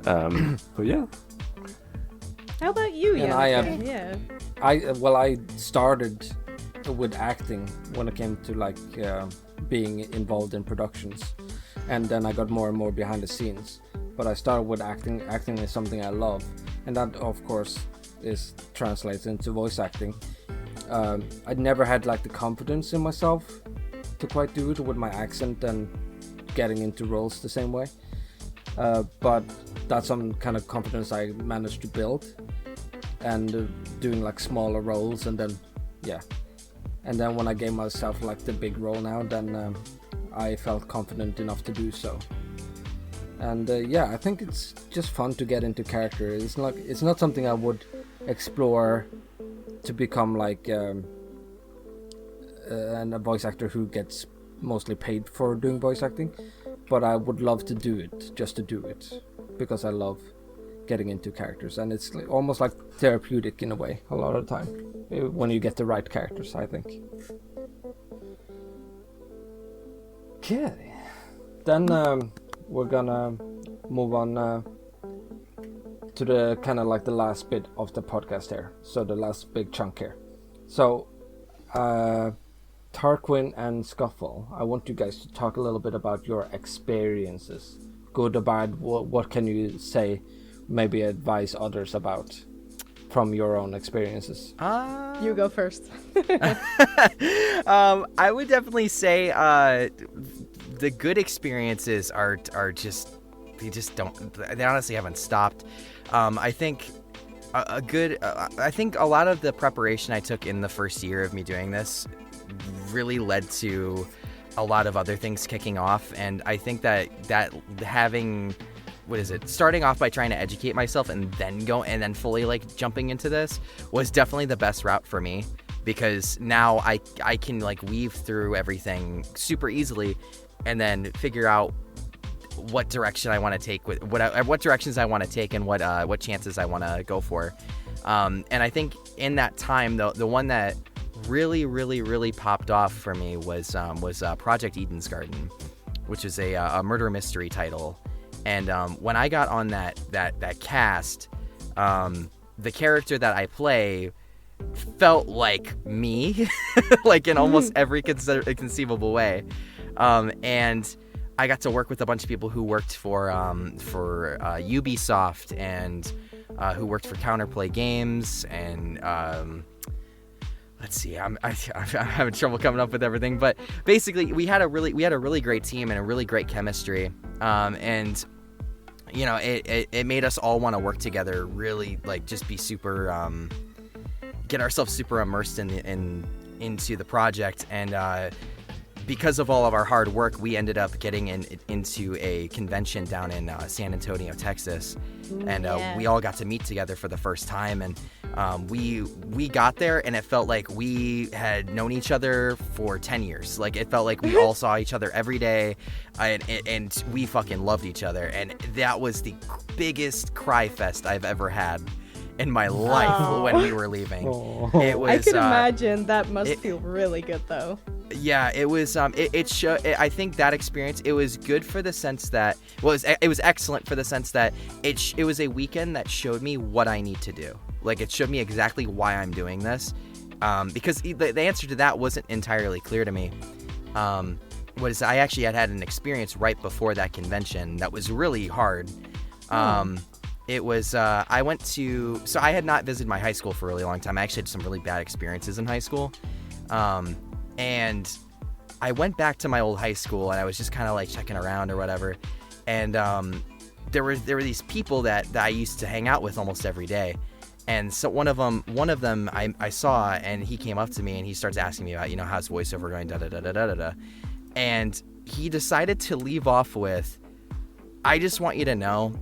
But yeah. How about you, And yeah. I started with acting when it came to like being involved in productions, and then I got more and more behind the scenes. But I started with acting. Acting is something I love, and that of course translates into voice acting. I'd never had like the confidence in myself to quite do it with my accent and getting into roles the same way. But that's some kind of confidence I managed to build, and doing like smaller roles, and then when I gave myself like the big role now, then I felt confident enough to do so. And I think it's just fun to get into character. It's not something I would explore to become like a voice actor who gets mostly paid for doing voice acting, but I would love to do it just to do it because I love getting into characters, and it's like, almost like therapeutic in a way a lot of the time when you get the right characters, I think. Okay, then we're gonna move on to the kind of like the last bit of the podcast here, so the last big chunk here. So Tarquin and Scuffle, I want you guys to talk a little bit about your experiences, good or bad. What can you say, maybe advise others about from your own experiences? You go first. I would definitely say the good experiences are just they honestly haven't stopped. I think I think a lot of the preparation I took in the first year of me doing this really led to a lot of other things kicking off, and I think that having starting off by trying to educate myself and then fully like jumping into this was definitely the best route for me, because now I can like weave through everything super easily and then figure out what direction I want to take with what directions I want to take and what chances I want to go for. And I think in that time, the one that really popped off for me was Project Eden's Garden, which is a murder mystery title. And when I got on that cast, the character that I play felt like me, like in almost every conceivable way. And I got to work with a bunch of people who worked for Ubisoft and who worked for Counterplay Games, and let's see, I'm having trouble coming up with everything, but basically we had a really great team and a really great chemistry, and you know, it made us all want to work together, really like just be super get ourselves super immersed into the project. And because of all of our hard work, we ended up getting into a convention down in San Antonio, Texas, and we all got to meet together for the first time. And we got there, and it felt like we had known each other for 10 years. Like, it felt like we all saw each other every day, and we fucking loved each other. And that was the biggest cry fest I've ever had in my life when we were leaving. It was, I can imagine that must feel really good, though. Yeah, it was. I think that experience, it was good for the sense that it was excellent for the sense that it was a weekend that showed me what I need to do. Like, it showed me exactly why I'm doing this, because the answer to that wasn't entirely clear to me. was I actually had an experience right before that convention that was really hard. It was, I went to, so I had not visited my high school for a really long time. I actually had some really bad experiences in high school. And I went back to my old high school and I was just kind of like checking around or whatever. And there were these people that I used to hang out with almost every day. And so one of them I saw, and he came up to me and he starts asking me about, how's voiceover going, da-da-da-da-da-da. And he decided to leave off with, I just want you to know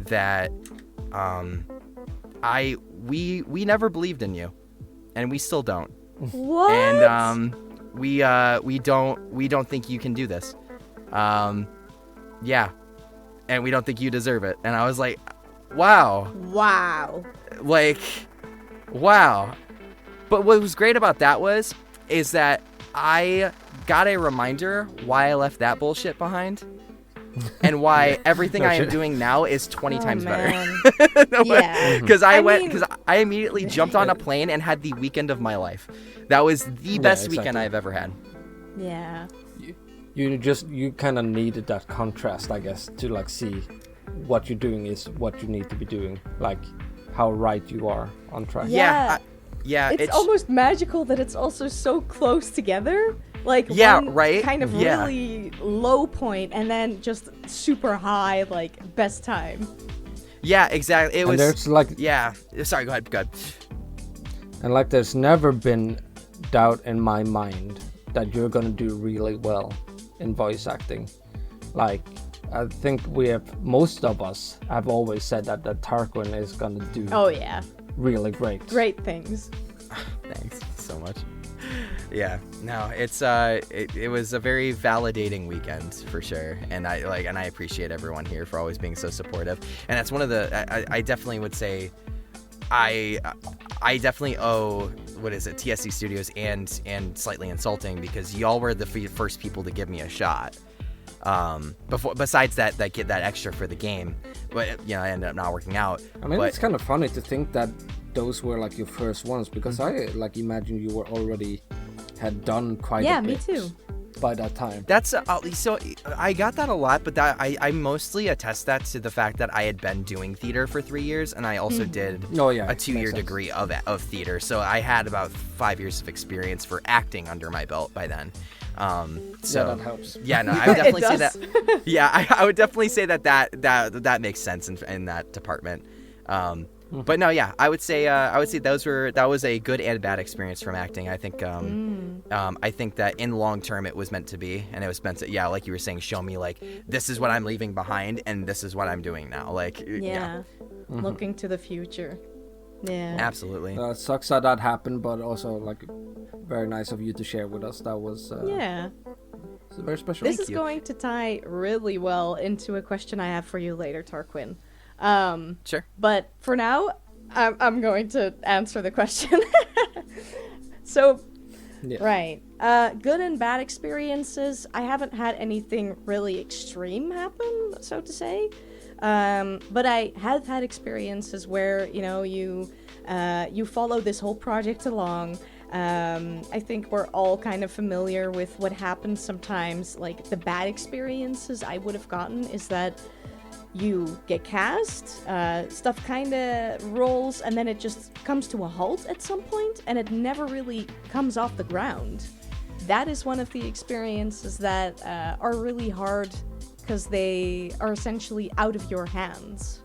that we never believed in you, and we still don't. What? And we don't think you can do this. Yeah, and we don't think you deserve it. And I was like, wow. Like, wow. But what was great about that is that I got a reminder why I left that bullshit behind. And why everything I am doing now is 20 times better. Yeah. Because I immediately jumped on a plane and had the weekend of my life. That was the best weekend I've ever had. Yeah. You kind of needed that contrast, I guess, to like see what you're doing is what you need to be doing, like how right you are on track. Yeah. Yeah. It's almost magical that it's also so close together. Like one kind of really low point and then just super high, like best time. Yeah, exactly. It was. There's like, yeah. Sorry, go ahead. And like, there's never been doubt in my mind that you're gonna do really well in voice acting. Like, I think most of us have always said that Tarquin is gonna do. Oh yeah. Really great. Great things. Thanks so much. Yeah, no, it was a very validating weekend for sure, and I appreciate everyone here for always being so supportive. And that's one of the I definitely would say I definitely owe TSC Studios and Slightly Insulting, because y'all were the first people to give me a shot. Besides that extra for the game, but I ended up not working out. I mean, it's kind of funny to think that those were like your first ones, because I like imagine you were already had done quite a bit. Yeah, me too. By that time. That's so I got that a lot, but that I mostly attest that to the fact that I had been doing theater for 3 years, and I also did a 2-year degree of theater, so I had about 5 years of experience for acting under my belt by then. So that helps. Yeah, no, I would definitely say that. Yeah, I would definitely say that makes sense in that department. But no, yeah, I would say that was a good and bad experience from acting. I think I think that in long term it was meant to be, and it was meant to, like you were saying, show me like this is what I'm leaving behind and this is what I'm doing now. Like looking to the future. Yeah, absolutely. Sucks that happened, but also like very nice of you to share with us. That was it's very special. This is going to tie really well into a question I have for you later, Tarquin. Sure. But for now, I'm going to answer the question. So, right. Good and bad experiences. I haven't had anything really extreme happen, so to say. But I have had experiences where, you follow this whole project along. I think we're all kind of familiar with what happens sometimes. Like, the bad experiences I would have gotten is that you get cast, stuff kind of rolls, and then it just comes to a halt at some point, and it never really comes off the ground. That is one of the experiences that are really hard, because they are essentially out of your hands.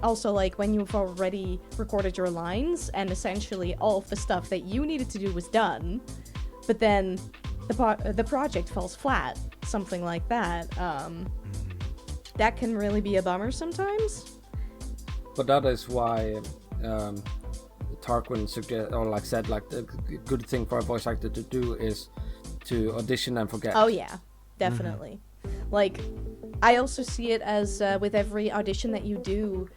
Also, like, when you've already recorded your lines, and essentially all of the stuff that you needed to do was done, but then the project falls flat, something like that. That can really be a bummer sometimes. But that is why Tarquin said the good thing for a voice actor to do is to audition and forget. Oh yeah, definitely. Like, I also see it as with every audition that you do,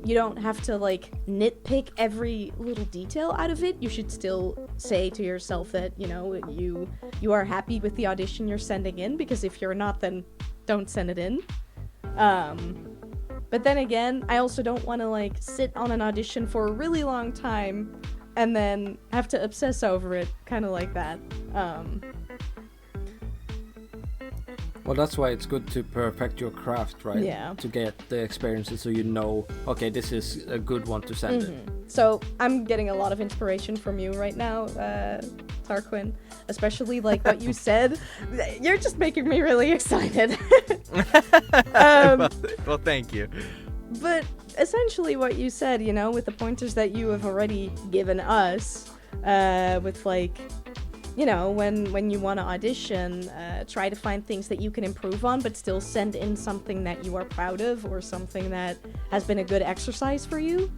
you don't have to like nitpick every little detail out of it. You should still say to yourself that you are happy with the audition you're sending in, because if you're not, then don't send it in. But then again, I also don't want to like sit on an audition for a really long time and then have to obsess over it, kind of like that. Well, that's why it's good to perfect your craft, right? Yeah. To get the experiences so you know, okay, this is a good one to send it. So I'm getting a lot of inspiration from you right now, Tarquin. Especially like what you said. You're just making me really excited. Well, thank you. But essentially what you said, you know, with the pointers that you have already given us, with like, you know, when you want to audition, try to find things that you can improve on, but still send in something that you are proud of or something that has been a good exercise for you.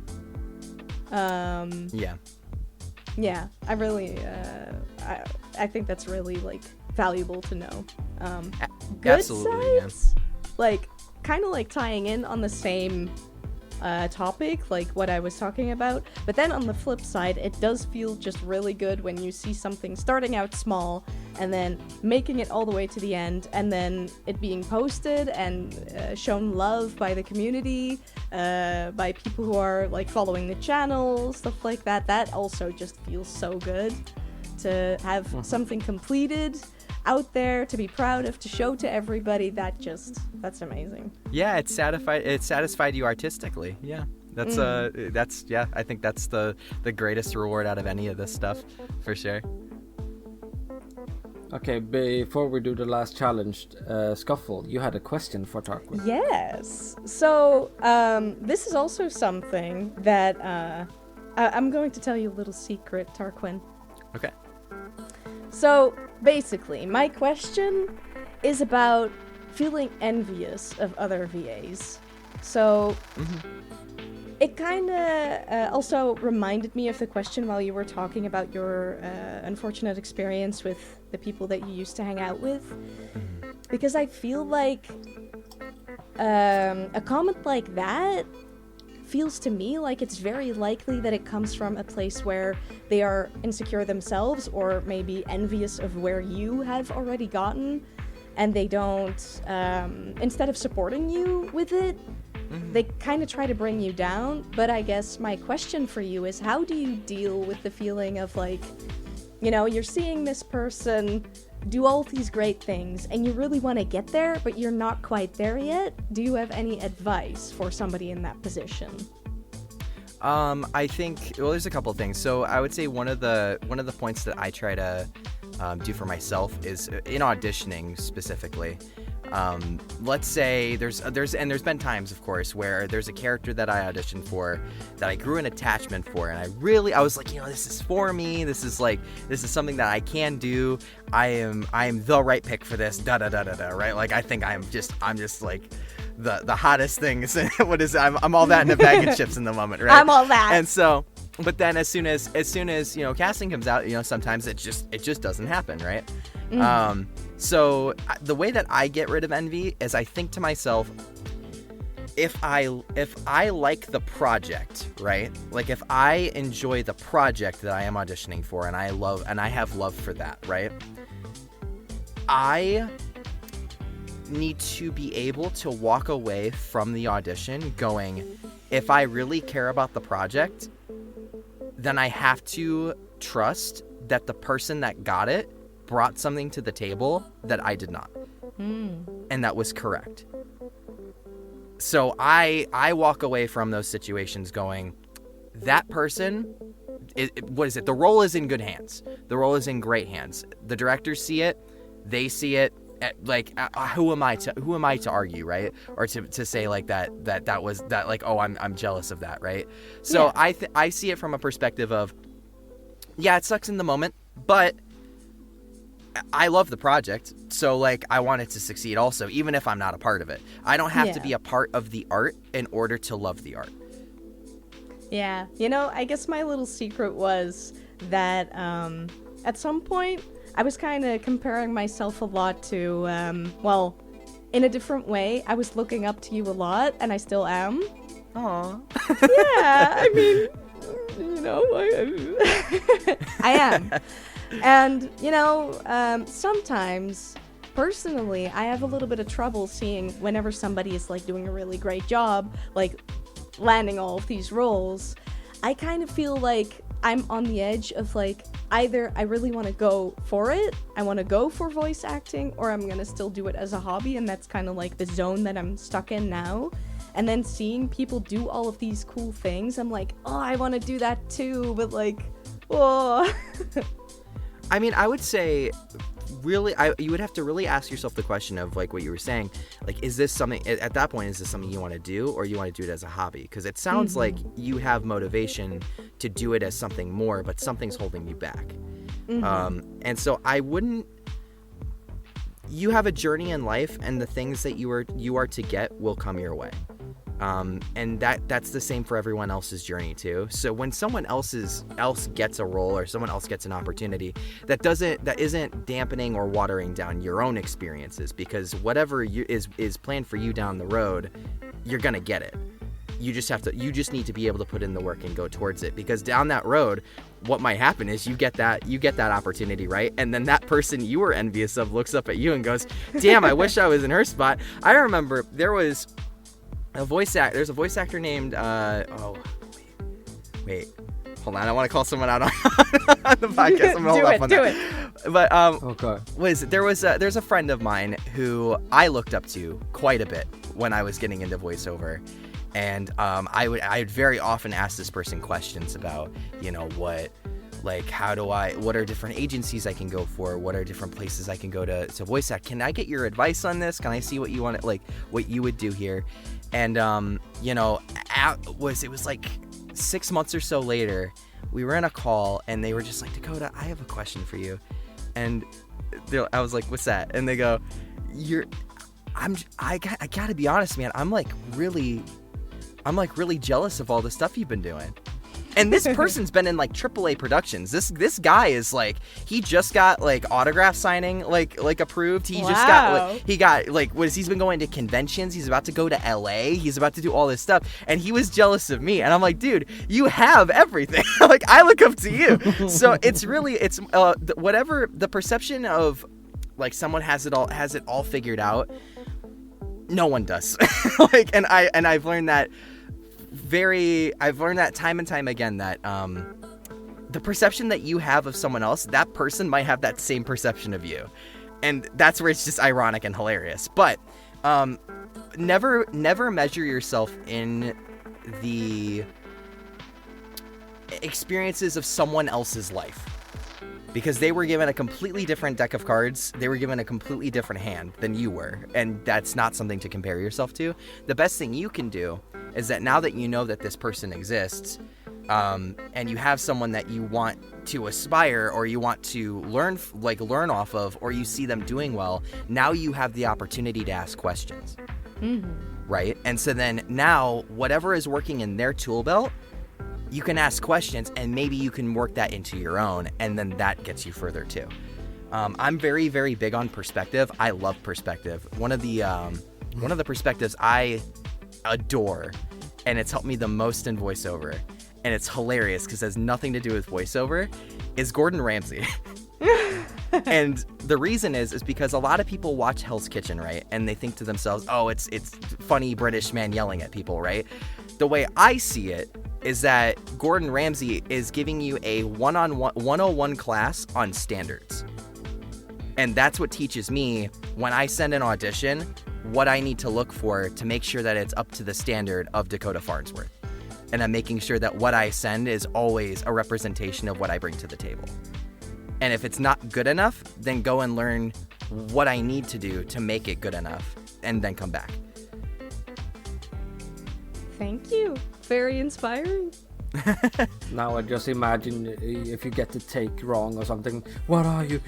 Yeah, I really, I think that's really, like, valuable to know. Good Absolutely, sides, like, kind of like tying in on the same topic, like what I was talking about, but then on the flip side, it does feel just really good when you see something starting out small and then making it all the way to the end, and then it being posted and shown love by the community, by people who are like following the channel, stuff like that. That also just feels so good to have something completed out there to be proud of, to show to everybody. That's amazing. Yeah, it satisfied you artistically. Yeah. That's I think that's the greatest reward out of any of this stuff, for sure. Okay, before we do the last challenge, Scuffle, you had a question for Tarquin. Yes. So, this is also something that I'm going to tell you a little secret, Tarquin. Okay. So, basically, my question is about feeling envious of other VAs. So, it kind of also reminded me of the question while you were talking about your unfortunate experience with the people that you used to hang out with. Because I feel like a comment like that feels to me like it's very likely that it comes from a place where they are insecure themselves, or maybe envious of where you have already gotten, and they don't, instead of supporting you with it, they kind of try to bring you down. But I guess my question for you is, how do you deal with the feeling of, like, you know, you're seeing this person do all these great things and you really want to get there, but you're not quite there yet? Do you have any advice for somebody in that position? I think, well, there's a couple of things. So I would say one of the points that I try to do for myself is in auditioning specifically. Let's say there's been times, of course, where there's a character that I auditioned for that I grew an attachment for, and I was like, you know, this is for me. This is something that I can do. I am the right pick for this. Right? Like, I think I'm just like the hottest thing. What is it? I'm all that in a bag of chips in the moment, right? I'm all that. And so, but then as soon as you know, casting comes out, you know, sometimes it just doesn't happen, right? So the way that I get rid of envy is I think to myself, if I like the project, right? Like, if I enjoy the project that I am auditioning for, and I have love for that, right? I need to be able to walk away from the audition going, if I really care about the project, then I have to trust that the person that got it brought something to the table that I did not. And that was correct. So I walk away from those situations going, that person, what is it? The role is in good hands. The role is in great hands. The directors see it. They see it. Like, who am I to argue, right? Or to say like that was like, oh, I'm jealous of that, right? So yeah. I see it from a perspective of, yeah, it sucks in the moment, but I love the project, so like I want it to succeed also, even if I'm not a part of it. I don't have to be a part of the art in order to love the art. Yeah, you know, I guess my little secret was that at some point I was kind of comparing myself a lot to, well, in a different way. I was looking up to you a lot, and I still am. Aww. Yeah, I mean, you know, I am. And, you know, sometimes, personally, I have a little bit of trouble seeing whenever somebody is, like, doing a really great job, like, landing all of these roles. I kind of feel like I'm on the edge of, like, either I really want to go for it, I want to go for voice acting, or I'm going to still do it as a hobby, and that's kind of like the zone that I'm stuck in now. And then seeing people do all of these cool things, I'm like, oh, I want to do that too, but like, oh. I mean, I would say, really, you would have to really ask yourself the question of, like, what you were saying. Like, is this something, at that point, is this something you want to do, or you want to do it as a hobby? Because it sounds like you have motivation to do it as something more, but something's holding you back. And so I wouldn't, you have a journey in life, and the things that you are to get will come your way. And that's the same for everyone else's journey too. So when someone else gets a role, or someone else gets an opportunity, that isn't dampening or watering down your own experiences, because whatever is planned for you down the road, you're gonna get it. You just need to be able to put in the work and go towards it, because down that road, what might happen is you get that opportunity, right? And then that person you were envious of looks up at you and goes, damn, I wish I was in her spot. I remember there's a voice actor named wait, hold on, I want to call someone out on the podcast. I'm gonna hold off on that. But there's a friend of mine who I looked up to quite a bit when I was getting into voiceover, and I would very often ask this person questions about, what are different agencies I can go for? What are different places I can go to voice act? Can I get your advice on this? Can I see what you want, like what you would do here? And it was like 6 months or so later, we were in a call, and they were just like, Dakota, I have a question for you. And I was like, what's that? And they go, I gotta be honest, man. I'm really jealous of all the stuff you've been doing. And this person's been in like AAA productions. This guy is like, he just got like autograph signing like approved. He's been going to conventions. He's about to go to LA. He's about to do all this stuff, and he was jealous of me. And I'm like, dude, you have everything. Like, I look up to you. So it's whatever the perception of, like, someone has it all figured out. No one does. I've learned that. I've learned that time and time again, that the perception that you have of someone else, that person might have that same perception of you, and that's where it's just ironic and hilarious. But never measure yourself in the experiences of someone else's life, because they were given a completely different deck of cards. They were given a completely different hand than you were, and that's not something to compare yourself to. The best thing you can do is that now that you know that this person exists, and you have someone that you want to aspire, or you want to learn off of, or you see them doing well, now you have the opportunity to ask questions. Right? And so then now, whatever is working in their tool belt, you can ask questions, and maybe you can work that into your own, and then that gets you further too. I'm very, very big on perspective. I love perspective. One of the perspectives I adore, and it's helped me the most in voiceover, and it's hilarious because it has nothing to do with voiceover, is Gordon Ramsay. And the reason is because a lot of people watch Hell's Kitchen, right? And they think to themselves, oh, it's funny British man yelling at people, right? The way I see it is that Gordon Ramsay is giving you a 101 class on standards. And that's what teaches me, when I send an audition, what I need to look for to make sure that it's up to the standard of Dakota Farnsworth. And I'm making sure that what I send is always a representation of what I bring to the table. And if it's not good enough, then go and learn what I need to do to make it good enough, and then come back. Thank you. Very inspiring. Now I just imagine if you get the take wrong or something. What are you?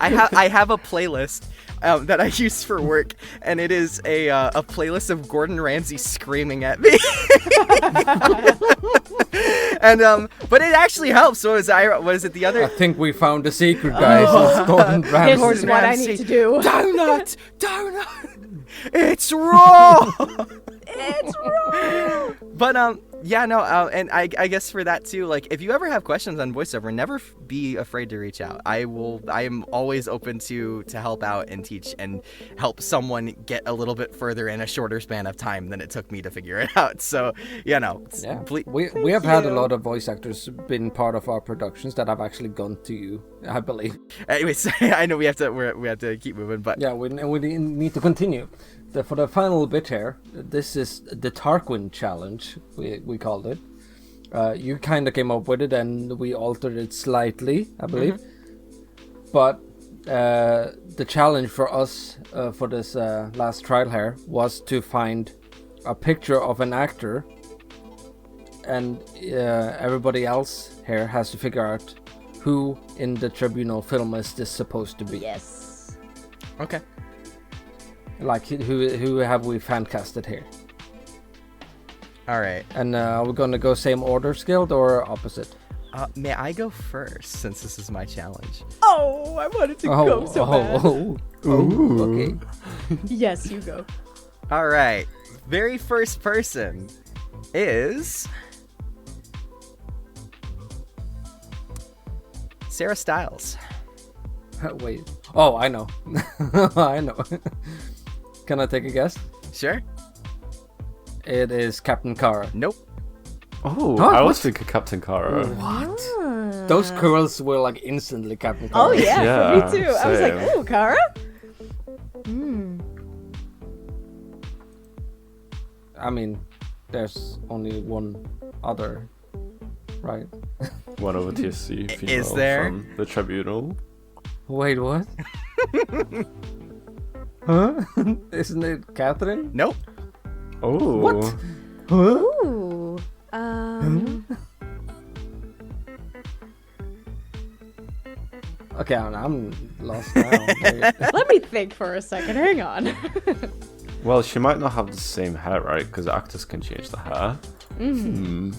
I have a playlist that I use for work, and it is a playlist of Gordon Ramsay screaming at me. And but it actually helps. So was it the other? I think we found the secret, guys. It's Gordon Ramsay. This is what I need to do. Donut. It's raw. It's raw. But Yeah, no, and I guess for that too, like if you ever have questions on voiceover, never be afraid to reach out. I am always open to help out and teach and help someone get a little bit further in a shorter span of time than it took me to figure it out. So, you know, yeah. We have had a lot of voice actors been part of our productions that have actually gone to you, I believe. Anyways, I know we have to keep moving, but yeah, we need to continue. For the final bit here, this is the Tarquin challenge, we called it. You kind of came up with it and we altered it slightly, I believe. Mm-hmm. But the challenge for us for this last trial here was to find a picture of an actor, and everybody else here has to figure out who in the Tribunal film is this supposed to be. Yes. Okay. Like, who have we fan casted here? All right. And we're gonna go same order skilled or opposite? May I go first since this is my challenge? Oh, I wanted to go so bad. Okay. Yes, you go. All right. Very first person is Sarah Styles. Wait. Oh, I know. I know. Can I take a guess? Sure. It is Captain Kara. Nope. Oh, Huh? I was What? thinking Captain Kara. What? Those curls were like instantly Captain Kara. Oh yeah, Yeah, for me too. I was like, same. oh, Kara? Hmm. I mean, there's only one other, right? One of the TSC female Is there? from the Tribunal. Wait, what? Huh? Isn't it Catherine? Nope. Oh. What? Huh? Ooh. Okay, I'm lost now. Wait. Let me think for a second. Hang on. Well, she might not have the same hair, right? Because actors can change the hair. Mm-hmm.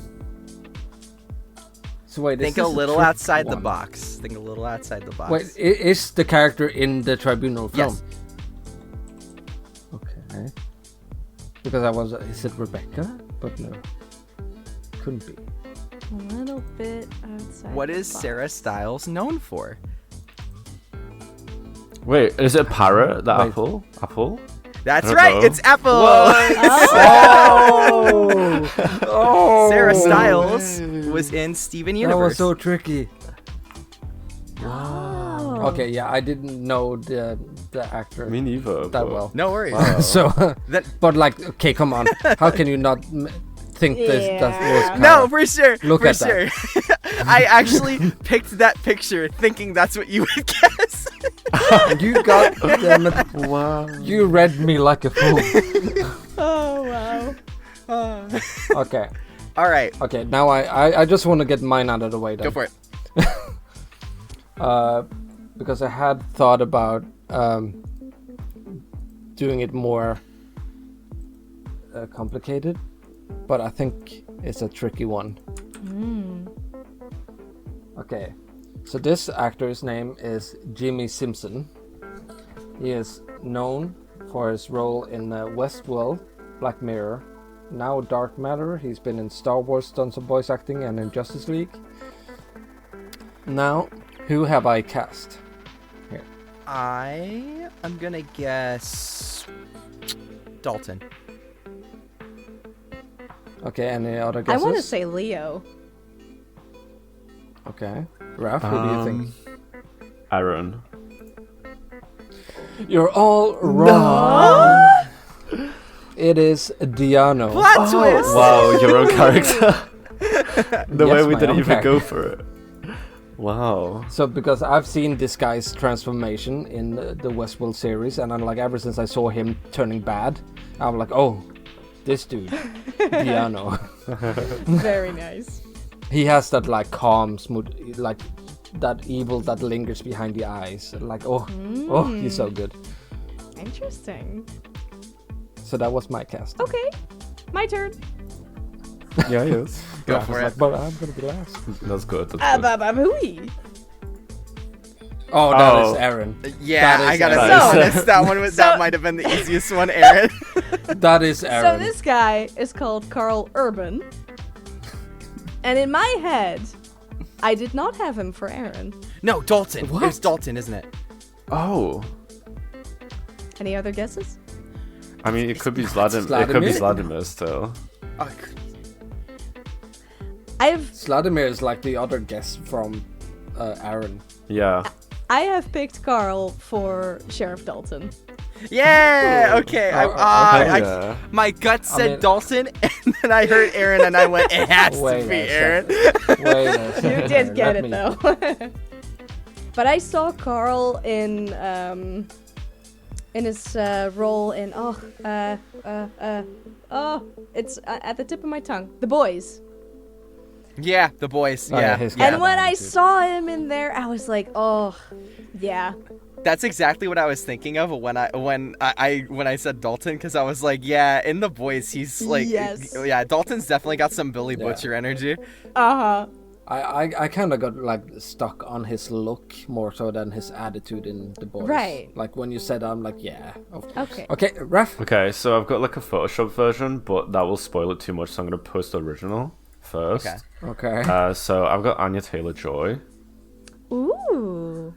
So wait, Think is a this little trick outside the one? box. Think a little outside the box. Wait, is the character in the Tribunal film? Yes. Okay. Because is it Rebecca? But no. Couldn't be. A little bit outside. What the is box. Sarah Styles known for? Wait, is it Parrot, the Wait. apple? Apple? That's I don't right. know. It's Apple. Oh! Sarah Styles was in Steven That Universe. was so tricky. Oh. Okay, yeah, I didn't know the actor Me neither. that but- well. No worries. Wow. So, That- but like, okay, come on. How can you not think this that was Yeah. Kara? No, for sure. Look for at that. sure. I actually picked that picture thinking that's what you would guess. You got damn it. Wow. You read me like a fool. Oh wow. Okay. All right. Okay, now I just want to get mine out of the way then. Go for it. Because I had thought about doing it more complicated, but I think it's a tricky one. Okay, so this actor's name is Jimmy Simpson. He is known for his role in Westworld, Black Mirror, now Dark Matter. He's been in Star Wars, done some voice acting, and in Justice League. Now, who have I cast? Here. I am gonna guess Dalton. Okay, any other I guesses? want to say Leo. Okay. Raph, who do you think? Aaron. You're all wrong. It is Diano. Plot twist. Wow, your own character. The Yes, way we my didn't own even go character. for it. Wow. So, because I've seen this guy's transformation in the Westworld series, and I'm like, ever since I saw him turning bad, I'm like, oh, this dude, Diano. Very nice. He has that like calm, smooth, like that evil that lingers behind the eyes. Like, oh, he's so good. Interesting. So that was my cast. Okay, my turn. Yeah, yes. Go Raph for was it. like, but I'm gonna be last. That's good. That's good. Hooey. Oh, that Oh. is Aaron. Yeah, That is I gotta Aaron. be So- honest. That one was that might have been the easiest one, Aaron. That is Aaron. So this guy is called Carl Urban. And in my head, I did not have him for Aaron. No, Dalton. What? It's Dalton, isn't it? Oh. Any other guesses? I mean, it could be Vladimir. It could be Vladimir still. Oh, Vladimir is like the other guest from Aaron. Yeah. I have picked Carl for Sheriff Dalton. yeah. Okay. Yeah. My gut said mean- Dalton, and then I heard Aaron, and I went, "It has Wait to be a Aaron." Wait a second. You did get Let it me- though. But I saw Carl in his role in it's at the tip of my tongue. The Boys. Yeah, the boys. Oh, yeah, Yeah. his yeah. And when I attitude. saw him in there, I was like, oh, yeah. That's exactly what I was thinking of when I said Dalton, because I was like, yeah, in the boys, he's like, Yes. yeah, Dalton's definitely got some Billy Yeah. Butcher energy. Uh-huh. I kind of got like stuck on his look more so than his attitude in the boys. Right. Like when you said, I'm like, yeah. Of course. Okay. Okay, Raf. Okay, so I've got like a Photoshop version, but that will spoil it too much, so I'm gonna post the original first. Okay. Okay. So I've got Anya Taylor-Joy. Ooh.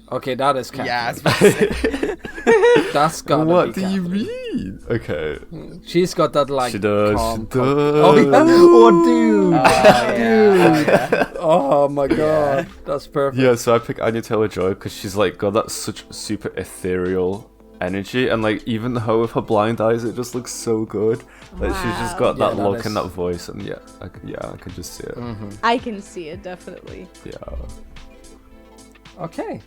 Okay, that is Catherine. Yeah, I was about to say. That's gotta What be do you Catherine. mean? Okay. She's got that like She does. calm She does. Oh, yeah. Oh, dude. yeah. Oh my god. That's perfect. Yeah, so I pick Anya Taylor-Joy because she's like got that such super ethereal energy, and like even her with her blind eyes, it just looks so good. Like she's just got Yeah, that that look is- and that voice, and I could just see it. I can see it, definitely. Yeah. Okay.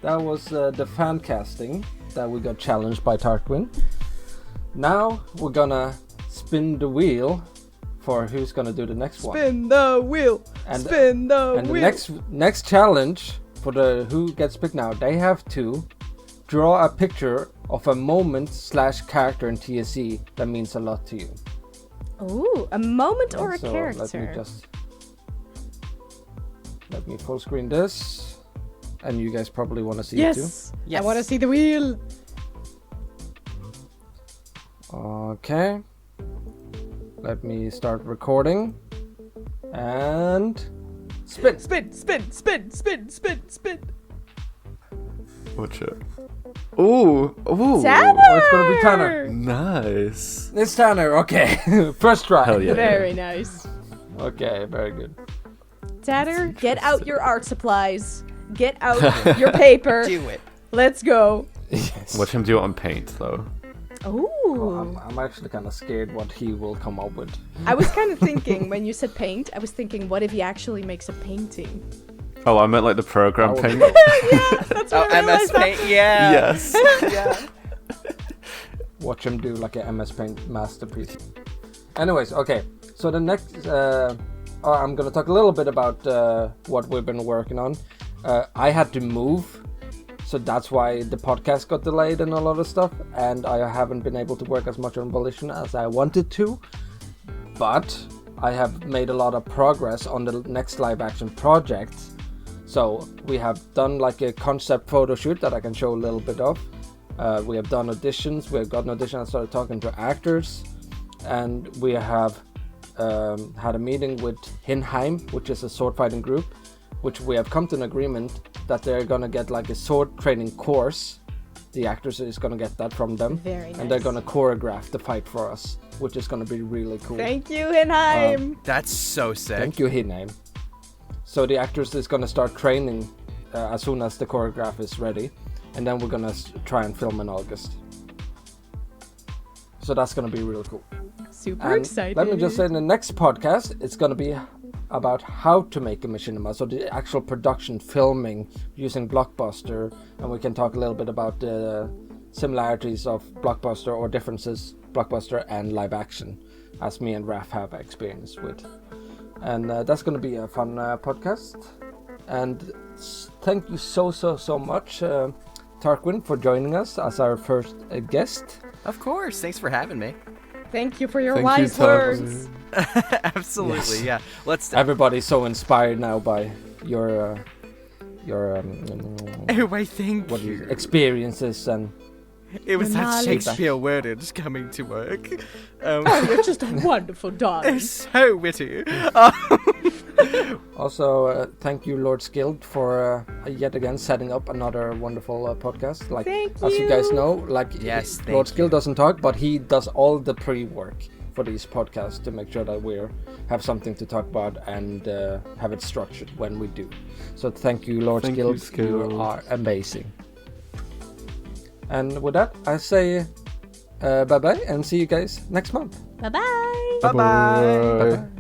That was the fan casting that we got challenged by Tarquin. Now we're gonna spin the wheel for who's gonna do the next one. Spin the wheel. And- Spin the And the wheel. next challenge for the who gets picked now, they have to draw a picture of a moment / character in TSC that means a lot to you. Ooh, a moment or a So character? let me full screen this, and you guys probably want to see it too. Yes. Yes. I want to see the wheel. Okay. Let me start recording. And spin. Spin, spin, spin, spin, spin, spin. Watch it. Ooh. Ooh. Tanner! Oh, it's gonna be Tanner. Nice. It's Tanner. Okay. First try. Hell yeah. Very nice. Okay, very good. Tanner, get out your art supplies. Get out your paper. Do it. Let's go. Yes. Watch him do it on paint though. Ooh. I'm actually kind of scared what he will come up with. I was kind of thinking, when you said paint, I was thinking, what if he actually makes a painting? Oh, I meant like the program Oh. paint. That's Oh, what I MS realized that. Paint. Yeah. Yes. Yeah. Watch him do like a MS Paint masterpiece. Anyways, okay. So the next, I'm gonna talk a little bit about what we've been working on. I had to move, so that's why the podcast got delayed and a lot of stuff, and I haven't been able to work as much on Volition as I wanted to. But I have made a lot of progress on the next live action project. So we have done like a concept photo shoot that I can show a little bit of. We have done auditions. We have got an audition. I started talking to actors, and we have had a meeting with Hinheim, which is a sword fighting group, which we have come to an agreement that they're gonna get like a sword training course. The actors is gonna get that from them, Very and they're nice. gonna choreograph the fight for us, which is gonna be really cool. Thank you, Hinheim. That's so sick. Thank you, Hinheim. So the actors is gonna start training as soon as the choreograph is ready, and then we're gonna try and film in August. So that's gonna be really cool. Super And excited. let me just say, in the next podcast, it's gonna be about how to make a machinima, so the actual production filming using Blockbuster, and we can talk a little bit about the similarities of Blockbuster or differences Blockbuster and live action, as me and Raf have experience with. And that's going to be a fun podcast. And thank you so much, Tarquin, for joining us as our first guest. Of course. Thanks for having me. Thank you for your Thank you, wise Tarquin. words. Absolutely. Yes. Yeah. Let's. Everybody's so inspired now by your Why, thank what you. experiences and It was The that knowledge. Shakespeare worded coming to work. Oh, you're just a wonderful darling. It's so witty. Also, thank you, Lord Skilled, for yet again setting up another wonderful podcast. Like, Thank as you guys you. know, like Yes, thank Lord you. Skilled doesn't talk, but he does all the pre-work for these podcasts to make sure that we have something to talk about and have it structured when we do. So thank you, Lord Thank you, Skilled. You Skilled. are amazing. And with that, I say bye-bye and see you guys next month. Bye-bye. Bye-bye. Bye-bye.